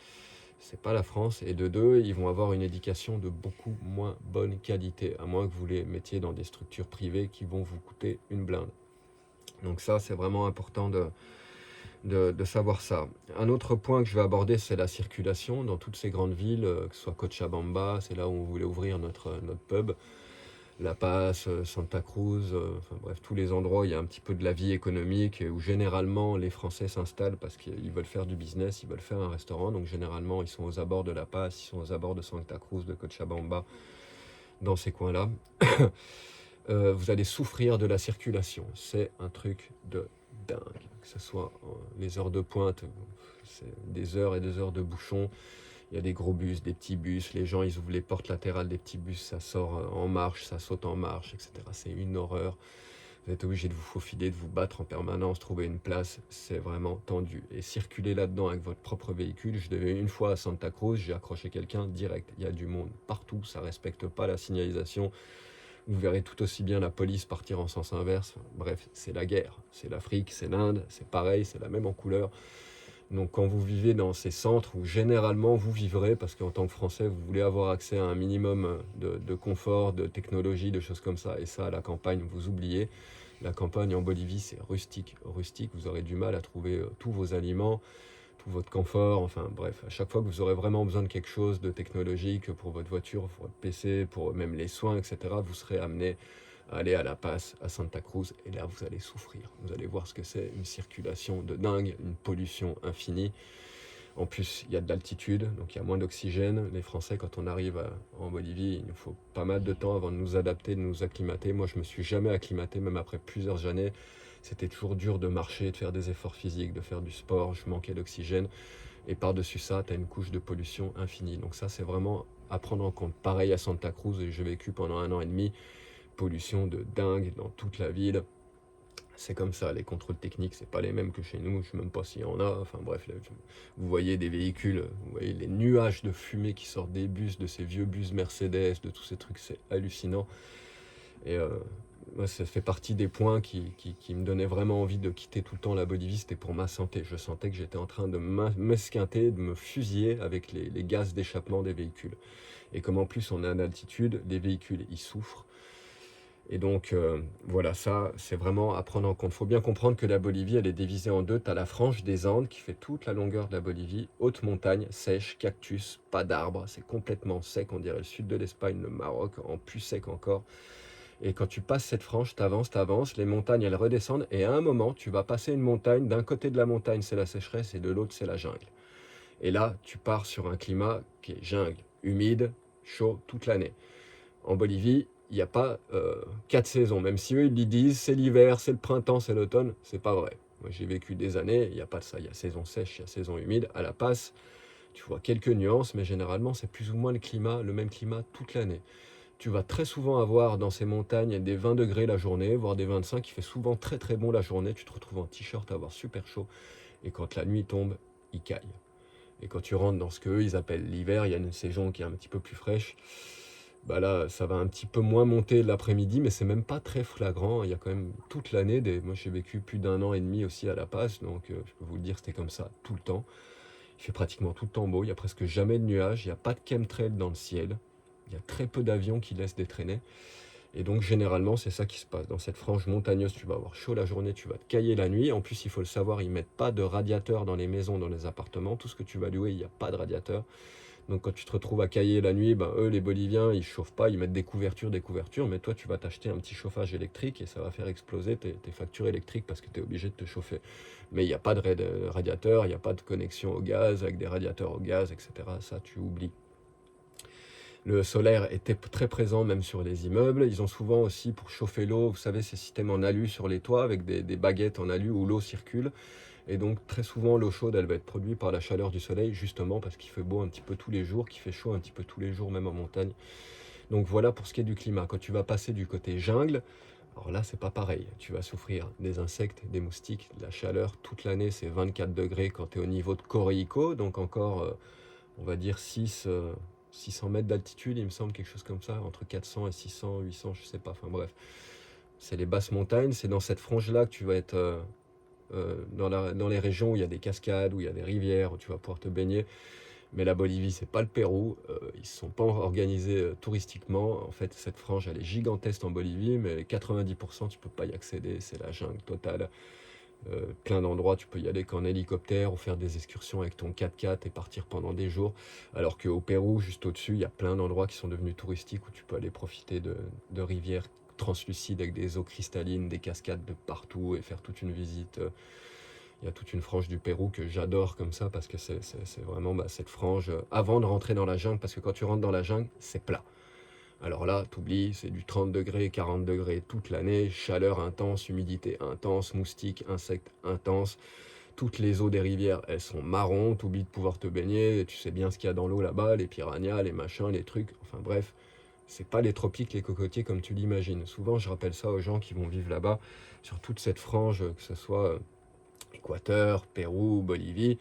C'est pas la France. Et de deux, ils vont avoir une éducation de beaucoup moins bonne qualité, à moins que vous les mettiez dans des structures privées qui vont vous coûter une blinde. Donc ça, c'est vraiment important de savoir ça. Un autre point que je vais aborder, c'est la circulation dans toutes ces grandes villes, que ce soit Cochabamba, c'est là où on voulait ouvrir notre pub, La Paz, Santa Cruz, enfin bref, tous les endroits où il y a un petit peu de la vie économique, et où généralement les Français s'installent parce qu'ils veulent faire du business, ils veulent faire un restaurant, donc généralement ils sont aux abords de La Paz, ils sont aux abords de Santa Cruz, de Cochabamba, dans ces coins-là. Vous allez souffrir de la circulation, c'est un truc de dingue, que ce soit les heures de pointe, c'est des heures et des heures de bouchons. Il y a des gros bus, des petits bus, les gens ils ouvrent les portes latérales des petits bus, ça sort en marche, ça saute en marche, etc. C'est une horreur. Vous êtes obligé de vous faufiler, de vous battre en permanence, trouver une place, c'est vraiment tendu. Et circuler là-dedans avec votre propre véhicule, je devais une fois à Santa Cruz, j'ai accroché quelqu'un direct. Il y a du monde partout, ça respecte pas la signalisation. Vous verrez tout aussi bien la police partir en sens inverse. Bref, c'est la guerre. C'est l'Afrique, c'est l'Inde, c'est pareil, c'est la même en couleur. Donc quand vous vivez dans ces centres où généralement vous vivrez, parce qu'en tant que Français, vous voulez avoir accès à un minimum de confort, de technologie, de choses comme ça, et ça, à la campagne, vous oubliez. La campagne en Bolivie, c'est rustique. Rustique, vous aurez du mal à trouver tous vos aliments, tout votre confort, enfin bref, à chaque fois que vous aurez vraiment besoin de quelque chose de technologique pour votre voiture, pour votre PC, pour même les soins, etc., vous serez amené à aller à La Paz, à Santa Cruz, et là vous allez souffrir. Vous allez voir ce que c'est, une circulation de dingue, une pollution infinie. En plus, il y a de l'altitude, donc il y a moins d'oxygène. Les Français, quand on arrive en Bolivie, il nous faut pas mal de temps avant de nous adapter, de nous acclimater. Moi, je me suis jamais acclimaté, même après plusieurs années. C'était toujours dur de marcher, de faire des efforts physiques, de faire du sport. Je manquais d'oxygène. Et par-dessus ça, tu as une couche de pollution infinie. Donc ça, c'est vraiment à prendre en compte. Pareil à Santa Cruz, et j'ai vécu pendant 1 an et demi. Pollution de dingue dans toute la ville. C'est comme ça, les contrôles techniques, c'est pas les mêmes que chez nous, je sais même pas s'il y en a. Enfin bref, là, vous voyez des véhicules, vous voyez les nuages de fumée qui sortent des bus, de ces vieux bus Mercedes, de tous ces trucs, c'est hallucinant. Et moi, ça fait partie des points qui me donnaient vraiment envie de quitter tout le temps la Bolivie, c'était pour ma santé. Je sentais que j'étais en train de m'esquinter, de me fusiller avec les gaz d'échappement des véhicules. Et comme en plus on est en altitude, les véhicules, ils souffrent. Et donc, voilà, ça, c'est vraiment à prendre en compte. Il faut bien comprendre que la Bolivie, elle est divisée en deux. Tu as la frange des Andes qui fait toute la longueur de la Bolivie. Haute montagne, sèche, cactus, pas d'arbres. C'est complètement sec, on dirait le sud de l'Espagne, le Maroc, en plus sec encore. Et quand tu passes cette frange, t'avances, les montagnes, elles redescendent. Et à un moment, tu vas passer une montagne. D'un côté de la montagne, c'est la sécheresse et de l'autre, c'est la jungle. Et là, tu pars sur un climat qui est jungle, humide, chaud toute l'année. En Bolivie, il n'y a pas 4 saisons, même si eux ils disent c'est l'hiver, c'est le printemps, c'est l'automne, c'est pas vrai. Moi j'ai vécu des années, il n'y a pas de ça, il y a saison sèche, il y a saison humide. À La Paz, tu vois quelques nuances, mais généralement c'est plus ou moins le même climat toute l'année. Tu vas très souvent avoir dans ces montagnes des 20 degrés la journée, voire des 25. Il fait souvent très très bon la journée. Tu te retrouves en t-shirt à avoir super chaud. Et quand la nuit tombe, il caille. Et quand tu rentres dans ce qu'eux, ils appellent l'hiver, il y a une saison qui est un petit peu plus fraîche. Bah là, ça va un petit peu moins monter l'après-midi, mais c'est même pas très flagrant. Il y a quand même toute l'année. Moi, j'ai vécu plus d'1 an et demi aussi à La Paz, donc je peux vous le dire, c'était comme ça tout le temps. Il fait pratiquement tout le temps beau. Il y a presque jamais de nuages. Il n'y a pas de chemtrail dans le ciel. Il y a très peu d'avions qui laissent des traînées. Et donc, généralement, c'est ça qui se passe. Dans cette frange montagneuse, tu vas avoir chaud la journée, tu vas te cailler la nuit. En plus, il faut le savoir, ils ne mettent pas de radiateur dans les maisons, dans les appartements. Tout ce que tu vas louer, il n'y a pas de radiateur. Donc, quand tu te retrouves à cailler la nuit, ben, eux, les Boliviens, ils ne chauffent pas, ils mettent des couvertures. Mais toi, tu vas t'acheter un petit chauffage électrique et ça va faire exploser tes factures électriques parce que tu es obligé de te chauffer. Mais il n'y a pas de radiateur, il n'y a pas de connexion au gaz avec des radiateurs au gaz, etc. Ça, tu oublies. Le solaire était très présent même sur les immeubles. Ils ont souvent aussi pour chauffer l'eau, vous savez, ces systèmes en alu sur les toits avec des baguettes en alu où l'eau circule. Et donc très souvent l'eau chaude, elle va être produite par la chaleur du soleil, justement parce qu'il fait beau un petit peu tous les jours, qu'il fait chaud un petit peu tous les jours, même en montagne. Donc voilà pour ce qui est du climat. Quand tu vas passer du côté jungle, alors là c'est pas pareil. Tu vas souffrir des insectes, des moustiques, de la chaleur. Toute l'année c'est 24 degrés quand tu es au niveau de Coroico, donc encore on va dire 600 mètres d'altitude, il me semble, quelque chose comme ça, entre 400 et 600, 800, je sais pas, enfin bref. C'est les basses montagnes, c'est dans cette frange-là que tu vas être dans les régions où il y a des cascades, où il y a des rivières, où tu vas pouvoir te baigner. Mais la Bolivie, c'est pas le Pérou, ils ne sont pas organisés touristiquement. En fait, cette frange, elle est gigantesque en Bolivie, mais 90%, tu peux pas y accéder, c'est la jungle totale. Plein d'endroits, tu peux y aller qu'en hélicoptère ou faire des excursions avec ton 4x4 et partir pendant des jours. Alors qu'au Pérou, juste au-dessus, il y a plein d'endroits qui sont devenus touristiques où tu peux aller profiter de rivières translucides avec des eaux cristallines, des cascades de partout et faire toute une visite. Il y a toute une frange du Pérou que j'adore comme ça parce que c'est vraiment cette frange avant de rentrer dans la jungle, parce que quand tu rentres dans la jungle, c'est plat. Alors là, t'oublies, c'est du 30 degrés, 40 degrés toute l'année, chaleur intense, humidité intense, moustiques, insectes intenses. Toutes les eaux des rivières, elles sont marron, t'oublies de pouvoir te baigner, tu sais bien ce qu'il y a dans l'eau là-bas, les piranhas, les machins, les trucs, enfin bref, c'est pas les tropiques, les cocotiers comme tu l'imagines. Souvent, je rappelle ça aux gens qui vont vivre là-bas, sur toute cette frange, que ce soit Équateur, Pérou, Bolivie.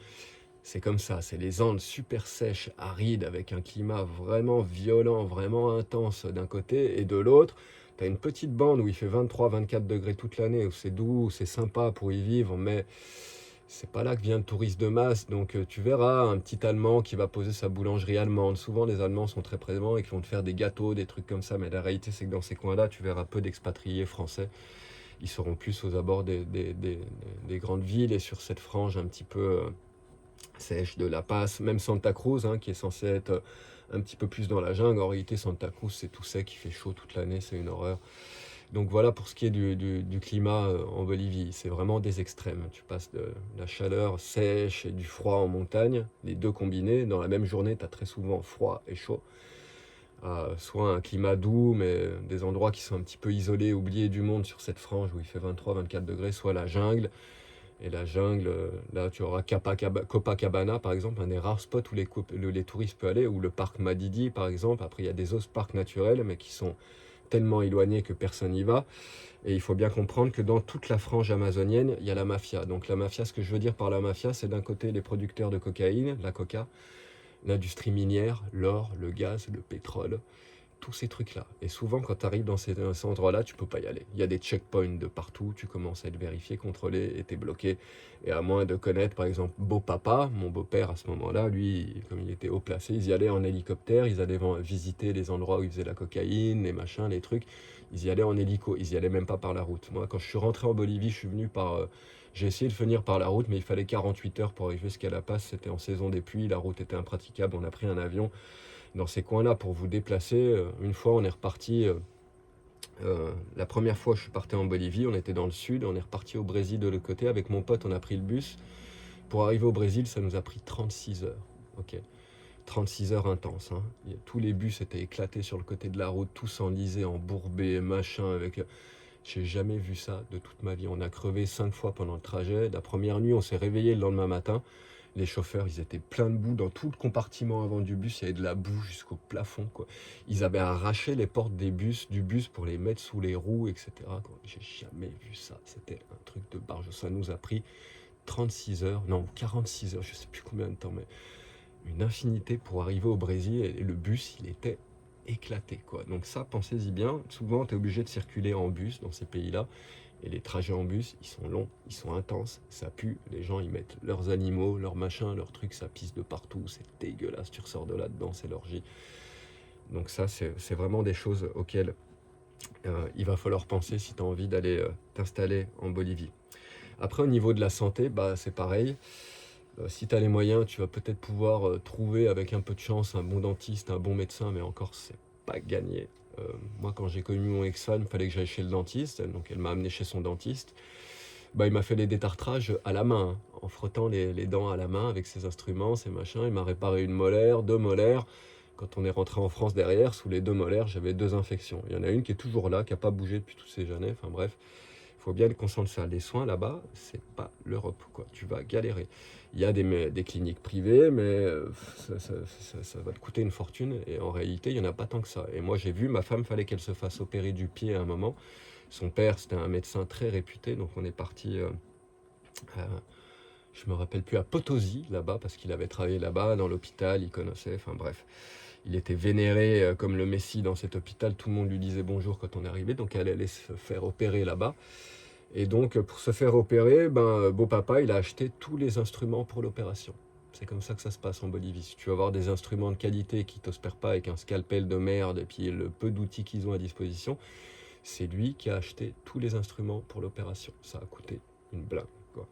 C'est comme ça, c'est les Andes super sèches, arides, avec un climat vraiment violent, vraiment intense d'un côté, et de l'autre, tu as une petite bande où il fait 23-24 degrés toute l'année, où c'est doux, où c'est sympa pour y vivre, mais c'est pas là que vient le touriste de masse. Donc tu verras un petit Allemand qui va poser sa boulangerie allemande. Souvent les Allemands sont très présents et qui vont te faire des gâteaux, des trucs comme ça, mais la réalité c'est que dans ces coins-là, tu verras peu d'expatriés français. Ils seront plus aux abords des grandes villes et sur cette frange un petit peu sèche de La Paz, même Santa Cruz, hein, qui est censé être un petit peu plus dans la jungle. En réalité, Santa Cruz, c'est tout sec, il fait chaud toute l'année, c'est une horreur. Donc voilà pour ce qui est du climat en Bolivie. C'est vraiment des extrêmes. Tu passes de la chaleur sèche et du froid en montagne, les deux combinés. Dans la même journée, tu as très souvent froid et chaud. Soit un climat doux, mais des endroits qui sont un petit peu isolés, oubliés du monde sur cette frange où il fait 23-24 degrés, soit la jungle. Et la jungle, là tu auras Copacabana par exemple, un des rares spots où les touristes peuvent aller, ou le parc Madidi par exemple. Après il y a des autres parcs naturels, mais qui sont tellement éloignés que personne n'y va. Et il faut bien comprendre que dans toute la frange amazonienne, il y a la mafia. Donc la mafia, ce que je veux dire par la mafia, c'est d'un côté les producteurs de cocaïne, la coca, l'industrie minière, l'or, le gaz, le pétrole, tous ces trucs-là. Et souvent, quand tu arrives dans ces endroits-là, tu peux pas y aller. Il y a des checkpoints de partout, tu commences à être vérifié, contrôlé, et tu es bloqué. Et à moins de connaître, par exemple, Beau-Papa, mon beau-père à ce moment-là, lui, comme il était haut placé, ils y allaient en hélicoptère, ils allaient visiter les endroits où ils faisaient la cocaïne, les machins, les trucs. Ils y allaient en hélico, ils y allaient même pas par la route. Moi, quand je suis rentré en Bolivie, je suis venu par... j'ai essayé de venir par la route, mais il fallait 48 heures pour arriver jusqu'à La Paz. C'était en saison des pluies, la route était impraticable, on a pris un avion dans ces coins-là pour vous déplacer. Une fois, on est reparti. La première fois, je suis parti en Bolivie, on était dans le sud, on est reparti au Brésil de l'autre côté. Avec mon pote, on a pris le bus. Pour arriver au Brésil, ça nous a pris 36 heures. Ok, 36 heures intenses. Hein. Tous les bus étaient éclatés sur le côté de la route, tous enlisés, embourbés, machin. J'ai jamais vu ça de toute ma vie. On a crevé 5 fois pendant le trajet. La première nuit, on s'est réveillé le lendemain matin. Les chauffeurs, ils étaient pleins de boue. Dans tout le compartiment avant du bus, il y avait de la boue jusqu'au plafond, quoi. Ils avaient arraché les portes du bus pour les mettre sous les roues, etc., quoi. J'ai jamais vu ça. C'était un truc de barge. Ça nous a pris 36 heures, non, 46 heures, je sais plus combien de temps, mais une infinité pour arriver au Brésil. Et le bus, il était éclaté, quoi. Donc ça, pensez-y bien. Souvent, tu es obligé de circuler en bus dans ces pays-là. Et les trajets en bus, ils sont longs, ils sont intenses, ça pue. Les gens, ils mettent leurs animaux, leurs machins, leurs trucs, ça pisse de partout. C'est dégueulasse. Tu ressors de là-dedans, c'est l'orgie. Donc ça, c'est vraiment des choses auxquelles il va falloir penser si tu as envie d'aller t'installer en Bolivie. Après, au niveau de la santé, bah, c'est pareil. Si tu as les moyens, tu vas peut-être pouvoir trouver avec un peu de chance un bon dentiste, un bon médecin, mais encore, c'est pas gagné. Moi, quand j'ai connu mon ex-femme, il fallait que j'aille chez le dentiste, donc elle m'a amené chez son dentiste. Bah, il m'a fait les détartrages à la main, hein, en frottant les dents à la main avec ses instruments, ses machins. Il m'a réparé une molaire, 2 molaires. Quand on est rentré en France derrière, sous les 2 molaires, j'avais 2 infections. Il y en a une qui est toujours là, qui n'a pas bougé depuis toutes ces années. Enfin bref, il faut bien être conscient de ça. Les soins là-bas, c'est pas l'Europe, quoi. Tu vas galérer. Il y a des cliniques privées, mais ça va te coûter une fortune. Et en réalité, il n'y en a pas tant que ça. Et moi, j'ai vu, ma femme, fallait qu'elle se fasse opérer du pied à un moment. Son père, c'était un médecin très réputé, donc on est parti, je me rappelle plus, à Potosí, là-bas, parce qu'il avait travaillé là-bas, dans l'hôpital, il connaissait, enfin bref. Il était vénéré comme le Messie dans cet hôpital, tout le monde lui disait bonjour quand on est arrivé, donc elle allait se faire opérer là-bas. Et donc, pour se faire opérer, beau papa, il a acheté tous les instruments pour l'opération. C'est comme ça que ça se passe en Bolivie. Si tu veux avoir des instruments de qualité qui ne t'ospèrent pas avec un scalpel de merde et puis le peu d'outils qu'ils ont à disposition, c'est lui qui a acheté tous les instruments pour l'opération. Ça a coûté une blinde, quoi.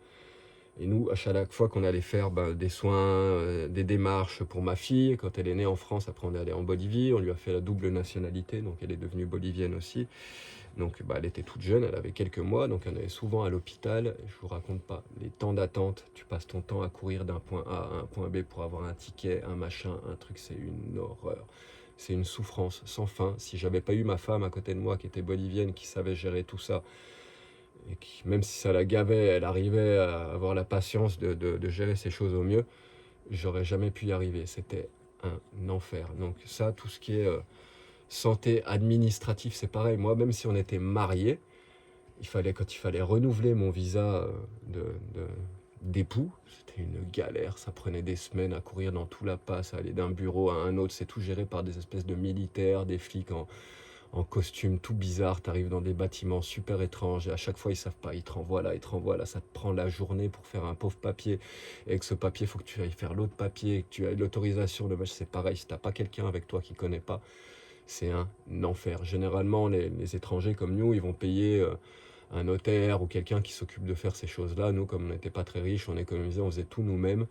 Et nous, à chaque fois qu'on allait faire des soins, des démarches pour ma fille, quand elle est née en France, après on est allé en Bolivie, on lui a fait la double nationalité, donc elle est devenue bolivienne aussi. Donc elle était toute jeune, elle avait quelques mois, donc on allait souvent à l'hôpital. Je vous raconte pas, les temps d'attente, tu passes ton temps à courir d'un point A à un point B pour avoir un ticket, un machin, un truc, c'est une horreur. C'est une souffrance sans fin. Si j'avais pas eu ma femme à côté de moi qui était bolivienne, qui savait gérer tout ça, et qui, même si ça la gavait, elle arrivait à avoir la patience de gérer ces choses au mieux, j'aurais jamais pu y arriver. C'était un enfer. Donc ça, tout ce qui est santé administrative, c'est pareil. Moi, même si on était mariés, quand il fallait renouveler mon visa d'époux, c'était une galère. Ça prenait des semaines à courir dans tout la passe, à aller d'un bureau à un autre. C'est tout géré par des espèces de militaires, des flics en costume tout bizarre. Tu arrives dans des bâtiments super étranges et à chaque fois, ils savent pas. Ils te renvoient là, ils te renvoient là. Ça te prend la journée pour faire un pauvre papier. Et avec ce papier, il faut que tu ailles faire l'autre papier, que tu aies l'autorisation de match. C'est pareil, si tu n'as pas quelqu'un avec toi qui ne connaît pas, c'est un enfer. Généralement, les étrangers comme nous, ils vont payer un notaire ou quelqu'un qui s'occupe de faire ces choses-là. Nous, comme on n'était pas très riches, on économisait, on faisait tout nous-mêmes.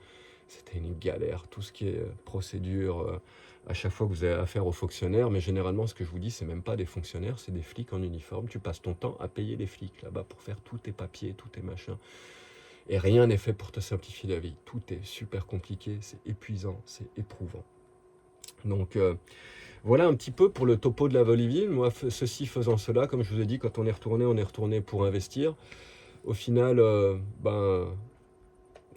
C'était une galère. Tout ce qui est procédure, à chaque fois que vous avez affaire aux fonctionnaires, mais généralement, ce que je vous dis, c'est même pas des fonctionnaires, c'est des flics en uniforme. Tu passes ton temps à payer les flics là-bas pour faire tous tes papiers, tous tes machins. Et rien n'est fait pour te simplifier la vie. Tout est super compliqué, c'est épuisant, c'est éprouvant. Donc, voilà un petit peu pour le topo de la Bolivie. Moi, ceci faisant cela, comme je vous ai dit, quand on est retourné pour investir. Au final,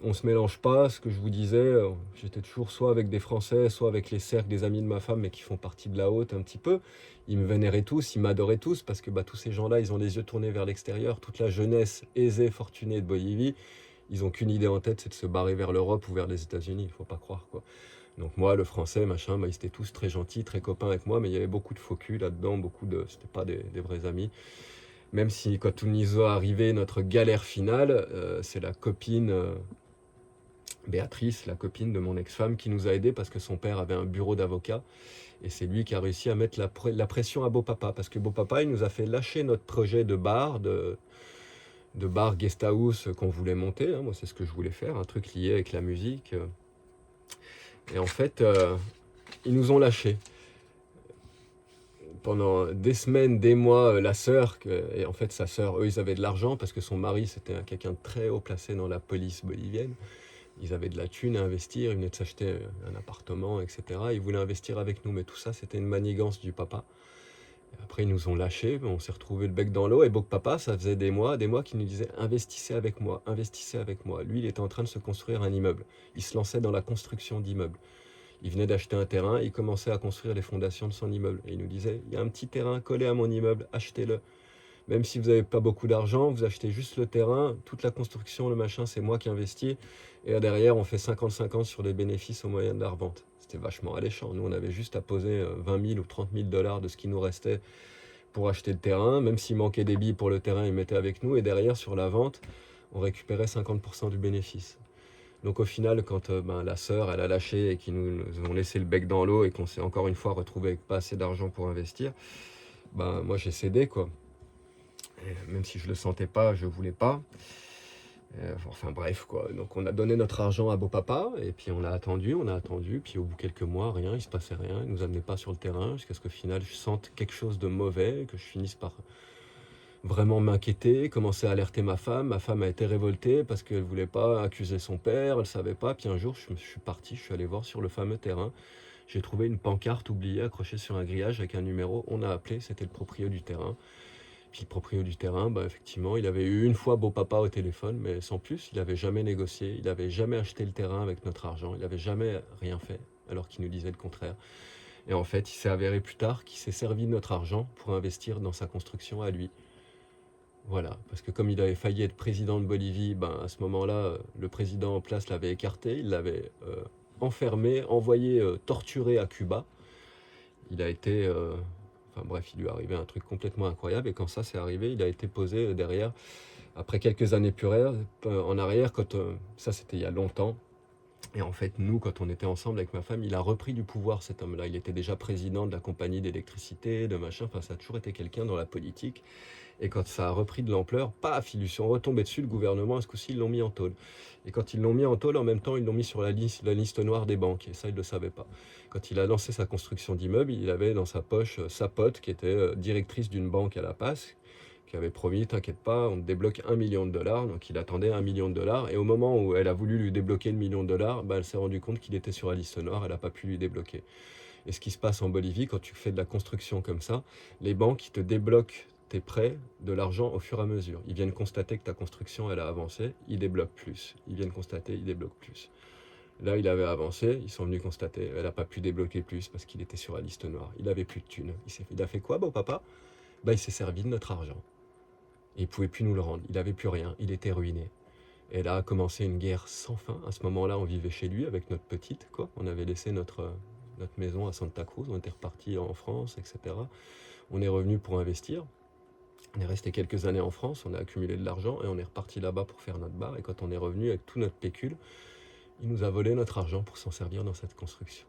on se mélange pas. Ce que je vous disais, j'étais toujours soit avec des Français, soit avec les cercles des amis de ma femme, mais qui font partie de la haute un petit peu. Ils me vénéraient tous, ils m'adoraient tous, parce que tous ces gens-là, ils ont les yeux tournés vers l'extérieur. Toute la jeunesse aisée, fortunée de Bolivie, ils n'ont qu'une idée en tête, c'est de se barrer vers l'Europe ou vers les États-Unis. Il faut pas croire, quoi. Donc moi, le français, machin, ils étaient tous très gentils, très copains avec moi, mais il y avait beaucoup de faux culs là-dedans, c'était pas des vrais amis. Même si quand on y est arrivé, notre galère finale, c'est la copine Béatrice, la copine de mon ex-femme, qui nous a aidés parce que son père avait un bureau d'avocat. Et c'est lui qui a réussi à mettre la pression à Beau Papa, parce que Beau Papa, il nous a fait lâcher notre projet de bar, de bar guest house qu'on voulait monter. Moi, c'est ce que je voulais faire, un truc lié avec la musique. Et en fait, ils nous ont lâchés. Pendant des semaines, des mois, la sœur, et en fait sa sœur, eux, ils avaient de l'argent parce que son mari, c'était quelqu'un de très haut placé dans la police bolivienne. Ils avaient de la thune à investir, ils venaient de s'acheter un appartement, etc. Ils voulaient investir avec nous, mais tout ça, c'était une manigance du papa. Après, ils nous ont lâchés, on s'est retrouvé le bec dans l'eau. Et Papa, ça faisait des mois qu'il nous disait investissez avec moi, investissez avec moi. Lui, il était en train de se construire un immeuble. Il se lançait dans la construction d'immeubles. Il venait d'acheter un terrain, il commençait à construire les fondations de son immeuble. Et il nous disait il y a un petit terrain collé à mon immeuble, achetez-le. Même si vous n'avez pas beaucoup d'argent, vous achetez juste le terrain, toute la construction, le machin, c'est moi qui investis. Et derrière, on fait 50-50 sur les bénéfices au moyen de la revente. C'était vachement alléchant. Nous, on avait juste à poser 20 000 ou 30 000 dollars de ce qui nous restait pour acheter le terrain. Même s'il manquait des billes pour le terrain, ils mettaient avec nous. Et derrière, sur la vente, on récupérait 50% du bénéfice. Donc au final, quand la sœur, elle a lâché et qu'ils nous ont laissé le bec dans l'eau et qu'on s'est encore une fois retrouvé avec pas assez d'argent pour investir, moi j'ai cédé quoi. Et même si je le sentais pas, je voulais pas. Enfin bref quoi. Donc on a donné notre argent à Papa et puis on a attendu. Puis au bout de quelques mois, rien, il se passait rien. Il nous amenait pas sur le terrain jusqu'à ce qu'au final je sente quelque chose de mauvais, que je finisse par vraiment m'inquiéter, commencer à alerter ma femme. Ma femme a été révoltée parce qu'elle voulait pas accuser son père, elle savait pas. Puis un jour, je suis parti, je suis allé voir sur le fameux terrain. J'ai trouvé une pancarte oubliée accrochée sur un grillage avec un numéro. On a appelé, c'était le proprio du terrain. Puis le proprio du terrain, effectivement, il avait eu une fois Papa au téléphone, mais sans plus, il n'avait jamais négocié, il n'avait jamais acheté le terrain avec notre argent, il n'avait jamais rien fait, alors qu'il nous disait le contraire. Et en fait, il s'est avéré plus tard qu'il s'est servi de notre argent pour investir dans sa construction à lui. Voilà, parce que comme il avait failli être président de Bolivie, à ce moment-là, le président en place l'avait écarté, il l'avait enfermé, envoyé torturer à Cuba. Il a été, enfin bref, il lui est arrivé un truc complètement incroyable, et quand ça s'est arrivé, il a été posé derrière, après quelques années en arrière, ça c'était il y a longtemps, et en fait, nous, quand on était ensemble avec ma femme, il a repris du pouvoir, cet homme-là. Il était déjà président de la compagnie d'électricité, de machin, enfin ça a toujours été quelqu'un dans la politique. Et quand ça a repris de l'ampleur, paf, ils lui sont retombés dessus, le gouvernement, à ce coup-ci, ils l'ont mis en tôle. Et quand ils l'ont mis en tôle, en même temps, ils l'ont mis sur la liste noire des banques. Et ça, il ne le savait pas. Quand il a lancé sa construction d'immeuble, il avait dans sa poche sa pote, qui était directrice d'une banque à La Paz, qui avait promis, t'inquiète pas, on te débloque 1 million de dollars. Donc il attendait 1 million de dollars. Et au moment où elle a voulu lui débloquer le million de dollars, elle s'est rendue compte qu'il était sur la liste noire, elle n'a pas pu lui débloquer. Et ce qui se passe en Bolivie, quand tu fais de la construction comme ça, les banques ils te débloquent tes prêts, de l'argent au fur et à mesure. Ils viennent constater que ta construction, elle a avancé, ils débloquent plus. Ils viennent constater, ils débloquent plus. Là, il avait avancé, ils sont venus constater, elle n'a pas pu débloquer plus parce qu'il était sur la liste noire. Il avait plus de thunes. Il a fait quoi, Papa? Il s'est servi de notre argent. Et il pouvait plus nous le rendre. Il n'avait plus rien. Il était ruiné. Et là a commencé une guerre sans fin. À ce moment-là, on vivait chez lui avec notre petite, quoi. On avait laissé notre maison à Santa Cruz. On était reparti en France, etc. On est revenu pour investir. On est resté quelques années en France. On a accumulé de l'argent et on est reparti là-bas pour faire notre bar. Et quand on est revenu avec tout notre pécule, il nous a volé notre argent pour s'en servir dans cette construction.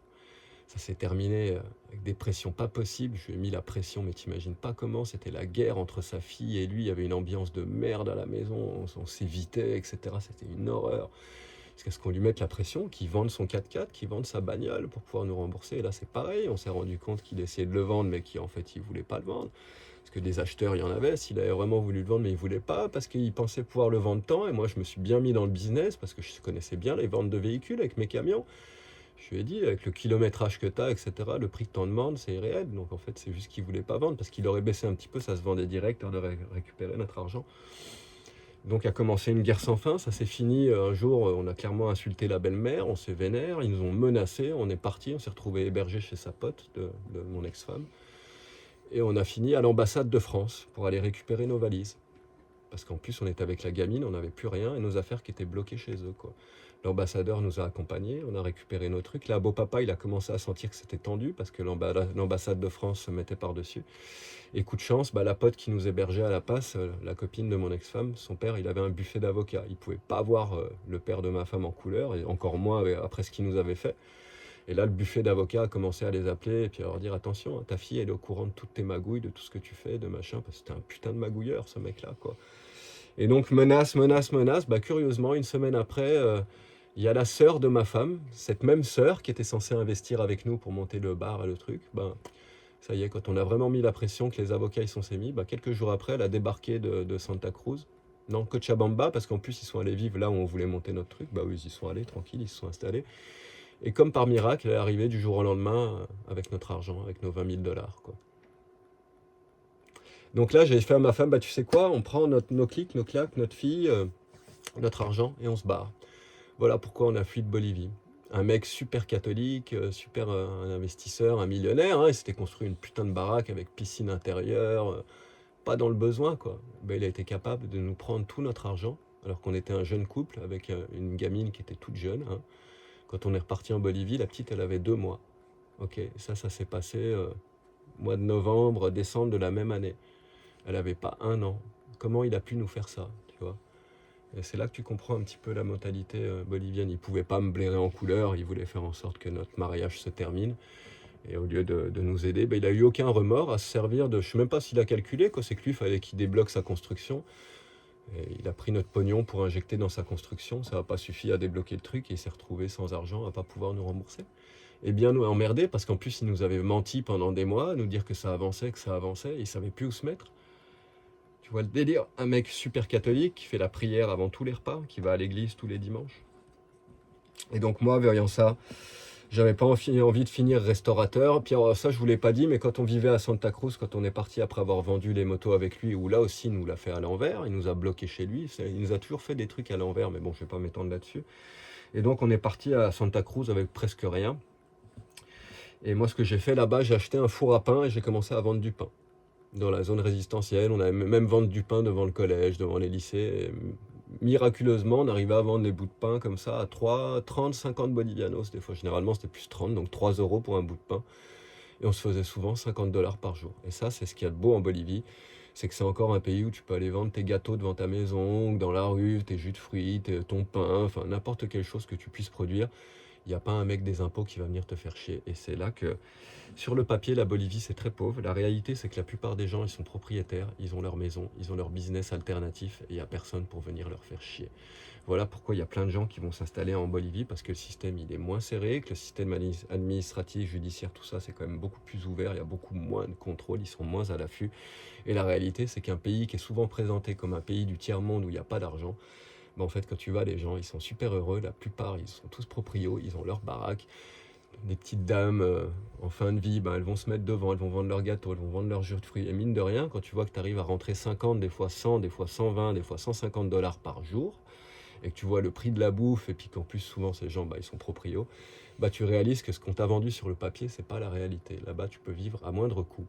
Ça s'est terminé avec des pressions pas possibles. Je lui ai mis la pression, mais t'imagines pas comment. C'était la guerre entre sa fille et lui. Il y avait une ambiance de merde à la maison. On s'évitait, etc. C'était une horreur. Jusqu'à ce qu'on lui mette la pression, qu'il vende son 4x4, qu'il vende sa bagnole pour pouvoir nous rembourser. Et là, c'est pareil. On s'est rendu compte qu'il essayait de le vendre, mais qu'en fait, il voulait pas le vendre. Parce que des acheteurs, il y en avait. S'il avait vraiment voulu le vendre, mais il voulait pas, parce qu'il pensait pouvoir le vendre tant. Et moi, je me suis bien mis dans le business, parce que je connaissais bien les ventes de véhicules avec mes camions. Je lui ai dit, avec le kilométrage que tu as, etc., le prix que tu en demandes, c'est réel. Donc en fait, c'est juste qu'il ne voulait pas vendre parce qu'il aurait baissé un petit peu, ça se vendait direct, on aurait récupéré notre argent. Donc a commencé une guerre sans fin, ça s'est fini un jour, on a clairement insulté la belle-mère, on s'est vénère, ils nous ont menacés, on est parti, on s'est retrouvé hébergé chez sa pote de mon ex-femme. Et on a fini à l'ambassade de France pour aller récupérer nos valises. Parce qu'en plus, on était avec la gamine, on n'avait plus rien et nos affaires qui étaient bloquées chez eux, quoi. L'ambassadeur nous a accompagnés, on a récupéré nos trucs. Là, Papa, il a commencé à sentir que c'était tendu parce que l'ambassade de France se mettait par-dessus. Et coup de chance, la pote qui nous hébergeait à La Paz, la copine de mon ex-femme, son père, il avait un buffet d'avocats. Il ne pouvait pas voir le père de ma femme en couleur, et encore moins après ce qu'il nous avait fait. Et là, le buffet d'avocats a commencé à les appeler et puis à leur dire attention, ta fille, elle est au courant de toutes tes magouilles, de tout ce que tu fais, de machin, parce que c'était un putain de magouilleur, ce mec-là, quoi. Et donc, menace. Curieusement, une semaine après, il y a la sœur de ma femme, cette même sœur qui était censée investir avec nous pour monter le bar et le truc. Ça y est, quand on a vraiment mis la pression, que les avocats ils sont s'est mis, quelques jours après, elle a débarqué de Santa Cruz. Non, Cochabamba, parce qu'en plus, ils sont allés vivre là où on voulait monter notre truc. Oui, ils y sont allés, tranquilles, ils se sont installés. Et comme par miracle, elle est arrivée du jour au lendemain avec notre argent, avec nos 20 000 dollars, quoi. Donc là, j'avais fait à ma femme, bah tu sais quoi, on prend nos clics, nos claques, notre fille, notre argent et on se barre. Voilà pourquoi on a fui de Bolivie. Un mec super catholique, super un investisseur, un millionnaire, hein, il s'était construit une putain de baraque avec piscine intérieure, pas dans le besoin quoi. Ben, il a été capable de nous prendre tout notre argent, alors qu'on était un jeune couple avec une gamine qui était toute jeune, hein. Quand on est reparti en Bolivie, la petite elle avait 2 mois. Ok, ça s'est passé mois de novembre, décembre de la même année. Elle avait pas 1 an. Comment il a pu nous faire ça, tu vois? Et c'est là que tu comprends un petit peu la mentalité bolivienne. Il pouvait pas me blairer en couleur, il voulait faire en sorte que notre mariage se termine. Et au lieu de nous aider, ben, il a eu aucun remords à se servir de... Je sais même pas s'il a calculé, quoi. C'est que lui, il fallait qu'il débloque sa construction. Et il a pris notre pognon pour injecter dans sa construction. Ça n'a pas suffi à débloquer le truc et il s'est retrouvé sans argent à pas pouvoir nous rembourser. Et bien nous emmerdé parce qu'en plus, il nous avait menti pendant des mois, nous dire que ça avançait, et il savait plus où se mettre. Tu vois le délire? Un mec super catholique qui fait la prière avant tous les repas, qui va à l'église tous les dimanches. Et donc moi, voyant ça, j'avais pas envie de finir restaurateur. Puis alors, ça, je vous l'ai pas dit, mais quand on vivait à Santa Cruz, quand on est parti après avoir vendu les motos avec lui, où là aussi, il nous l'a fait à l'envers, il nous a bloqué chez lui. Il nous a toujours fait des trucs à l'envers, mais bon, je vais pas m'étendre là-dessus. Et donc, on est parti à Santa Cruz avec presque rien. Et moi, ce que j'ai fait là-bas, j'ai acheté un four à pain et j'ai commencé à vendre du pain. Dans la zone résidentielle, on avait même vendu du pain devant le collège, devant les lycées. Et miraculeusement, on arrivait à vendre des bouts de pain comme ça à 3, 30, 50 bolivianos. Des fois, généralement, c'était plus 30, donc 3 euros pour un bout de pain. Et on se faisait souvent 50 dollars par jour. Et ça, c'est ce qu'il y a de beau en Bolivie. C'est que c'est encore un pays où tu peux aller vendre tes gâteaux devant ta maison, ou dans la rue, tes jus de fruits, ton pain, enfin n'importe quelle chose que tu puisses produire. Il n'y a pas un mec des impôts qui va venir te faire chier. Et c'est là que, sur le papier, la Bolivie, c'est très pauvre. La réalité, c'est que la plupart des gens, ils sont propriétaires, ils ont leur maison, ils ont leur business alternatif, et il n'y a personne pour venir leur faire chier. Voilà pourquoi il y a plein de gens qui vont s'installer en Bolivie, parce que le système, il est moins serré, que le système administratif, judiciaire, tout ça, c'est quand même beaucoup plus ouvert, il y a beaucoup moins de contrôle, ils sont moins à l'affût. Et la réalité, c'est qu'un pays qui est souvent présenté comme un pays du tiers-monde où il n'y a pas d'argent, en fait, quand tu vas, les gens, ils sont super heureux. La plupart, ils sont tous proprios, ils ont leur baraque. Des petites dames en fin de vie, elles vont se mettre devant, elles vont vendre leurs gâteaux, elles vont vendre leurs jus de fruits. Et mine de rien, quand tu vois que tu arrives à rentrer 50, des fois 100, des fois 120, des fois 150 dollars par jour, et que tu vois le prix de la bouffe, et puis qu'en plus, souvent, ces gens, ils sont proprios, tu réalises que ce qu'on t'a vendu sur le papier, c'est pas la réalité. Là-bas, tu peux vivre à moindre coût.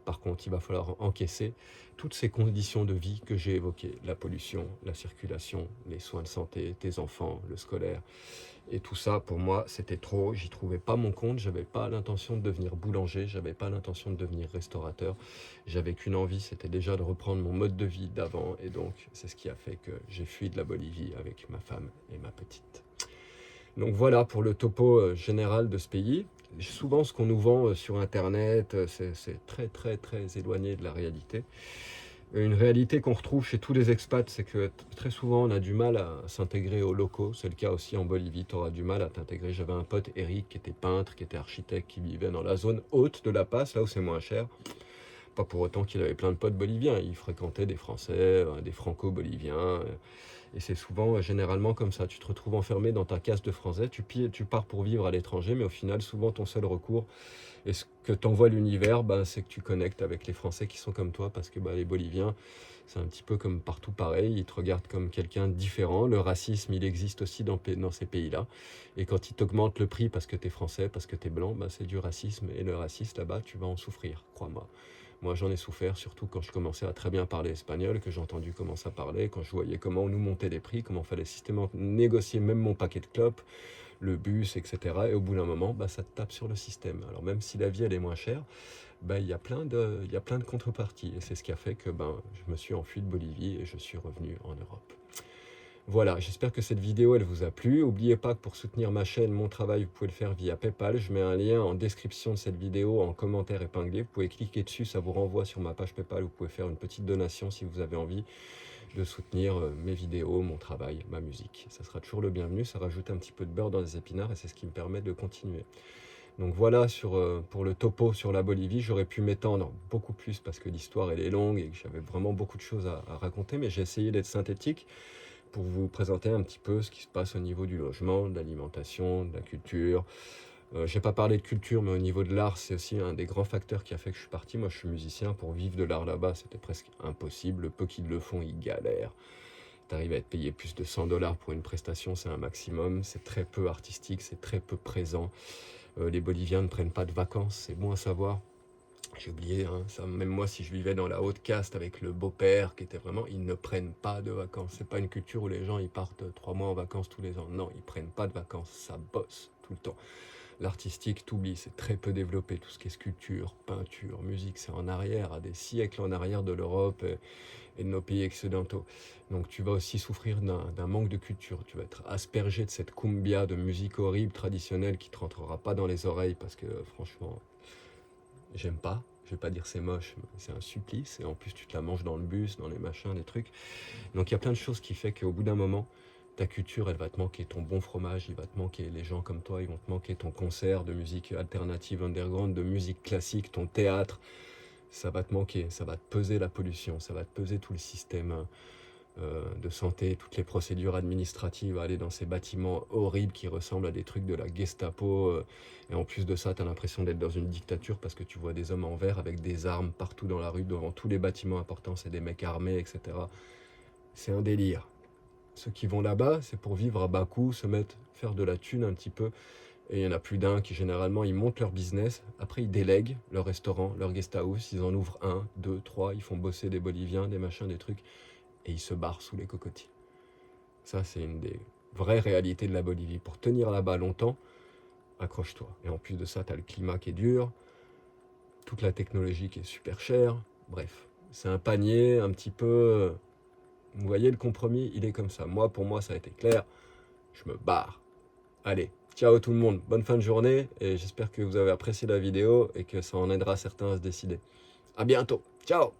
Par contre, il va falloir encaisser toutes ces conditions de vie que j'ai évoquées. La pollution, la circulation, les soins de santé, tes enfants, le scolaire. Et tout ça, pour moi, c'était trop. J'y trouvais pas mon compte. J'avais pas l'intention de devenir boulanger. J'avais pas l'intention de devenir restaurateur. J'avais qu'une envie, c'était déjà de reprendre mon mode de vie d'avant. Et donc, c'est ce qui a fait que j'ai fui de la Bolivie avec ma femme et ma petite. Donc voilà pour le topo général de ce pays. Souvent, ce qu'on nous vend sur Internet, c'est très très très éloigné de la réalité. Une réalité qu'on retrouve chez tous les expats, c'est que très souvent, on a du mal à s'intégrer aux locaux. C'est le cas aussi en Bolivie, tu auras du mal à t'intégrer. J'avais un pote, Eric, qui était peintre, qui était architecte, qui vivait dans la zone haute de La Paz, là où c'est moins cher. Pas pour autant qu'il avait plein de potes boliviens. Il fréquentait des Français, des Franco-boliviens. Et c'est souvent, généralement comme ça. Tu te retrouves enfermé dans ta case de Français. Tu pars pour vivre à l'étranger, mais au final, souvent, ton seul recours, et ce que t'envoie l'univers, c'est que tu connectes avec les Français qui sont comme toi, parce que les Boliviens, c'est un petit peu comme partout pareil, ils te regardent comme quelqu'un de différent. Le racisme, il existe aussi dans ces pays-là. Et quand ils t'augmentent le prix parce que t'es français, parce que t'es blanc, c'est du racisme. Et le racisme, là-bas, tu vas en souffrir, crois-moi. Moi, j'en ai souffert, surtout quand je commençais à très bien parler espagnol, que j'ai entendu comment ça parlait, quand je voyais comment on nous montait les prix, comment il fallait systématiquement négocier même mon paquet de clopes, le bus, etc. Et au bout d'un moment, ça te tape sur le système. Alors même si la vie, elle est moins chère, il y a plein de contreparties. Et c'est ce qui a fait que je me suis enfui de Bolivie et je suis revenu en Europe. Voilà, j'espère que cette vidéo, elle vous a plu. N'oubliez pas que pour soutenir ma chaîne, mon travail, vous pouvez le faire via PayPal. Je mets un lien en description de cette vidéo, en commentaire épinglé. Vous pouvez cliquer dessus, ça vous renvoie sur ma page PayPal. Vous pouvez faire une petite donation si vous avez envie de soutenir mes vidéos, mon travail, ma musique. Ça sera toujours le bienvenu, ça rajoute un petit peu de beurre dans les épinards et c'est ce qui me permet de continuer. Donc voilà pour le topo sur la Bolivie. J'aurais pu m'étendre beaucoup plus parce que l'histoire elle est longue et que j'avais vraiment beaucoup de choses à raconter, mais j'ai essayé d'être synthétique pour vous présenter un petit peu ce qui se passe au niveau du logement, de l'alimentation, de la culture, Je n'ai pas parlé de culture, mais au niveau de l'art, c'est aussi un des grands facteurs qui a fait que je suis parti. Moi, je suis musicien. Pour vivre de l'art là-bas, c'était presque impossible. Le peu qui le font, ils galèrent. Tu arrives à être payé plus de 100 $ pour une prestation, c'est un maximum. C'est très peu artistique, c'est très peu présent. Les Boliviens ne prennent pas de vacances, c'est bon à savoir. J'ai oublié, hein, ça, même moi, si je vivais dans la haute caste avec le beau-père, qui était vraiment, ils ne prennent pas de vacances. C'est pas une culture où les gens ils partent 3 mois en vacances tous les ans. Non, ils prennent pas de vacances, ça bosse tout le temps. L'artistique, t'oublies, c'est très peu développé. Tout ce qui est sculpture, peinture, musique, c'est en arrière, à des siècles en arrière de l'Europe et de nos pays occidentaux. Donc tu vas aussi souffrir d'un manque de culture. Tu vas être aspergé de cette cumbia de musique horrible, traditionnelle, qui ne te rentrera pas dans les oreilles parce que franchement, j'aime pas. Je vais pas dire c'est moche, mais c'est un supplice. Et en plus, tu te la manges dans le bus, dans les machins, des trucs. Donc il y a plein de choses qui fait qu'au bout d'un moment, ta culture, elle va te manquer ton bon fromage, il va te manquer les gens comme toi, ils vont te manquer ton concert de musique alternative underground, de musique classique, ton théâtre. Ça va te manquer, ça va te peser la pollution, ça va te peser tout le système de santé, toutes les procédures administratives, aller dans ces bâtiments horribles qui ressemblent à des trucs de la Gestapo. Et en plus de ça, tu as l'impression d'être dans une dictature parce que tu vois des hommes en vert avec des armes partout dans la rue, devant tous les bâtiments importants, c'est des mecs armés, etc. C'est un délire. Ceux qui vont là-bas, c'est pour vivre à bas coût, se mettre, faire de la thune un petit peu. Et il y en a plus d'un qui, généralement, ils montent leur business. Après, ils délèguent leur restaurant, leur guest house. Ils en ouvrent un, deux, trois. Ils font bosser des Boliviens, des machins, des trucs. Et ils se barrent sous les cocotiers. Ça, c'est une des vraies réalités de la Bolivie. Pour tenir là-bas longtemps, accroche-toi. Et en plus de ça, tu as le climat qui est dur, toute la technologie qui est super chère. Bref, c'est un panier un petit peu... Vous voyez, le compromis, il est comme ça. Moi, pour moi, ça a été clair. Je me barre. Allez, ciao tout le monde. Bonne fin de journée. Et j'espère que vous avez apprécié la vidéo et que ça en aidera certains à se décider. À bientôt. Ciao.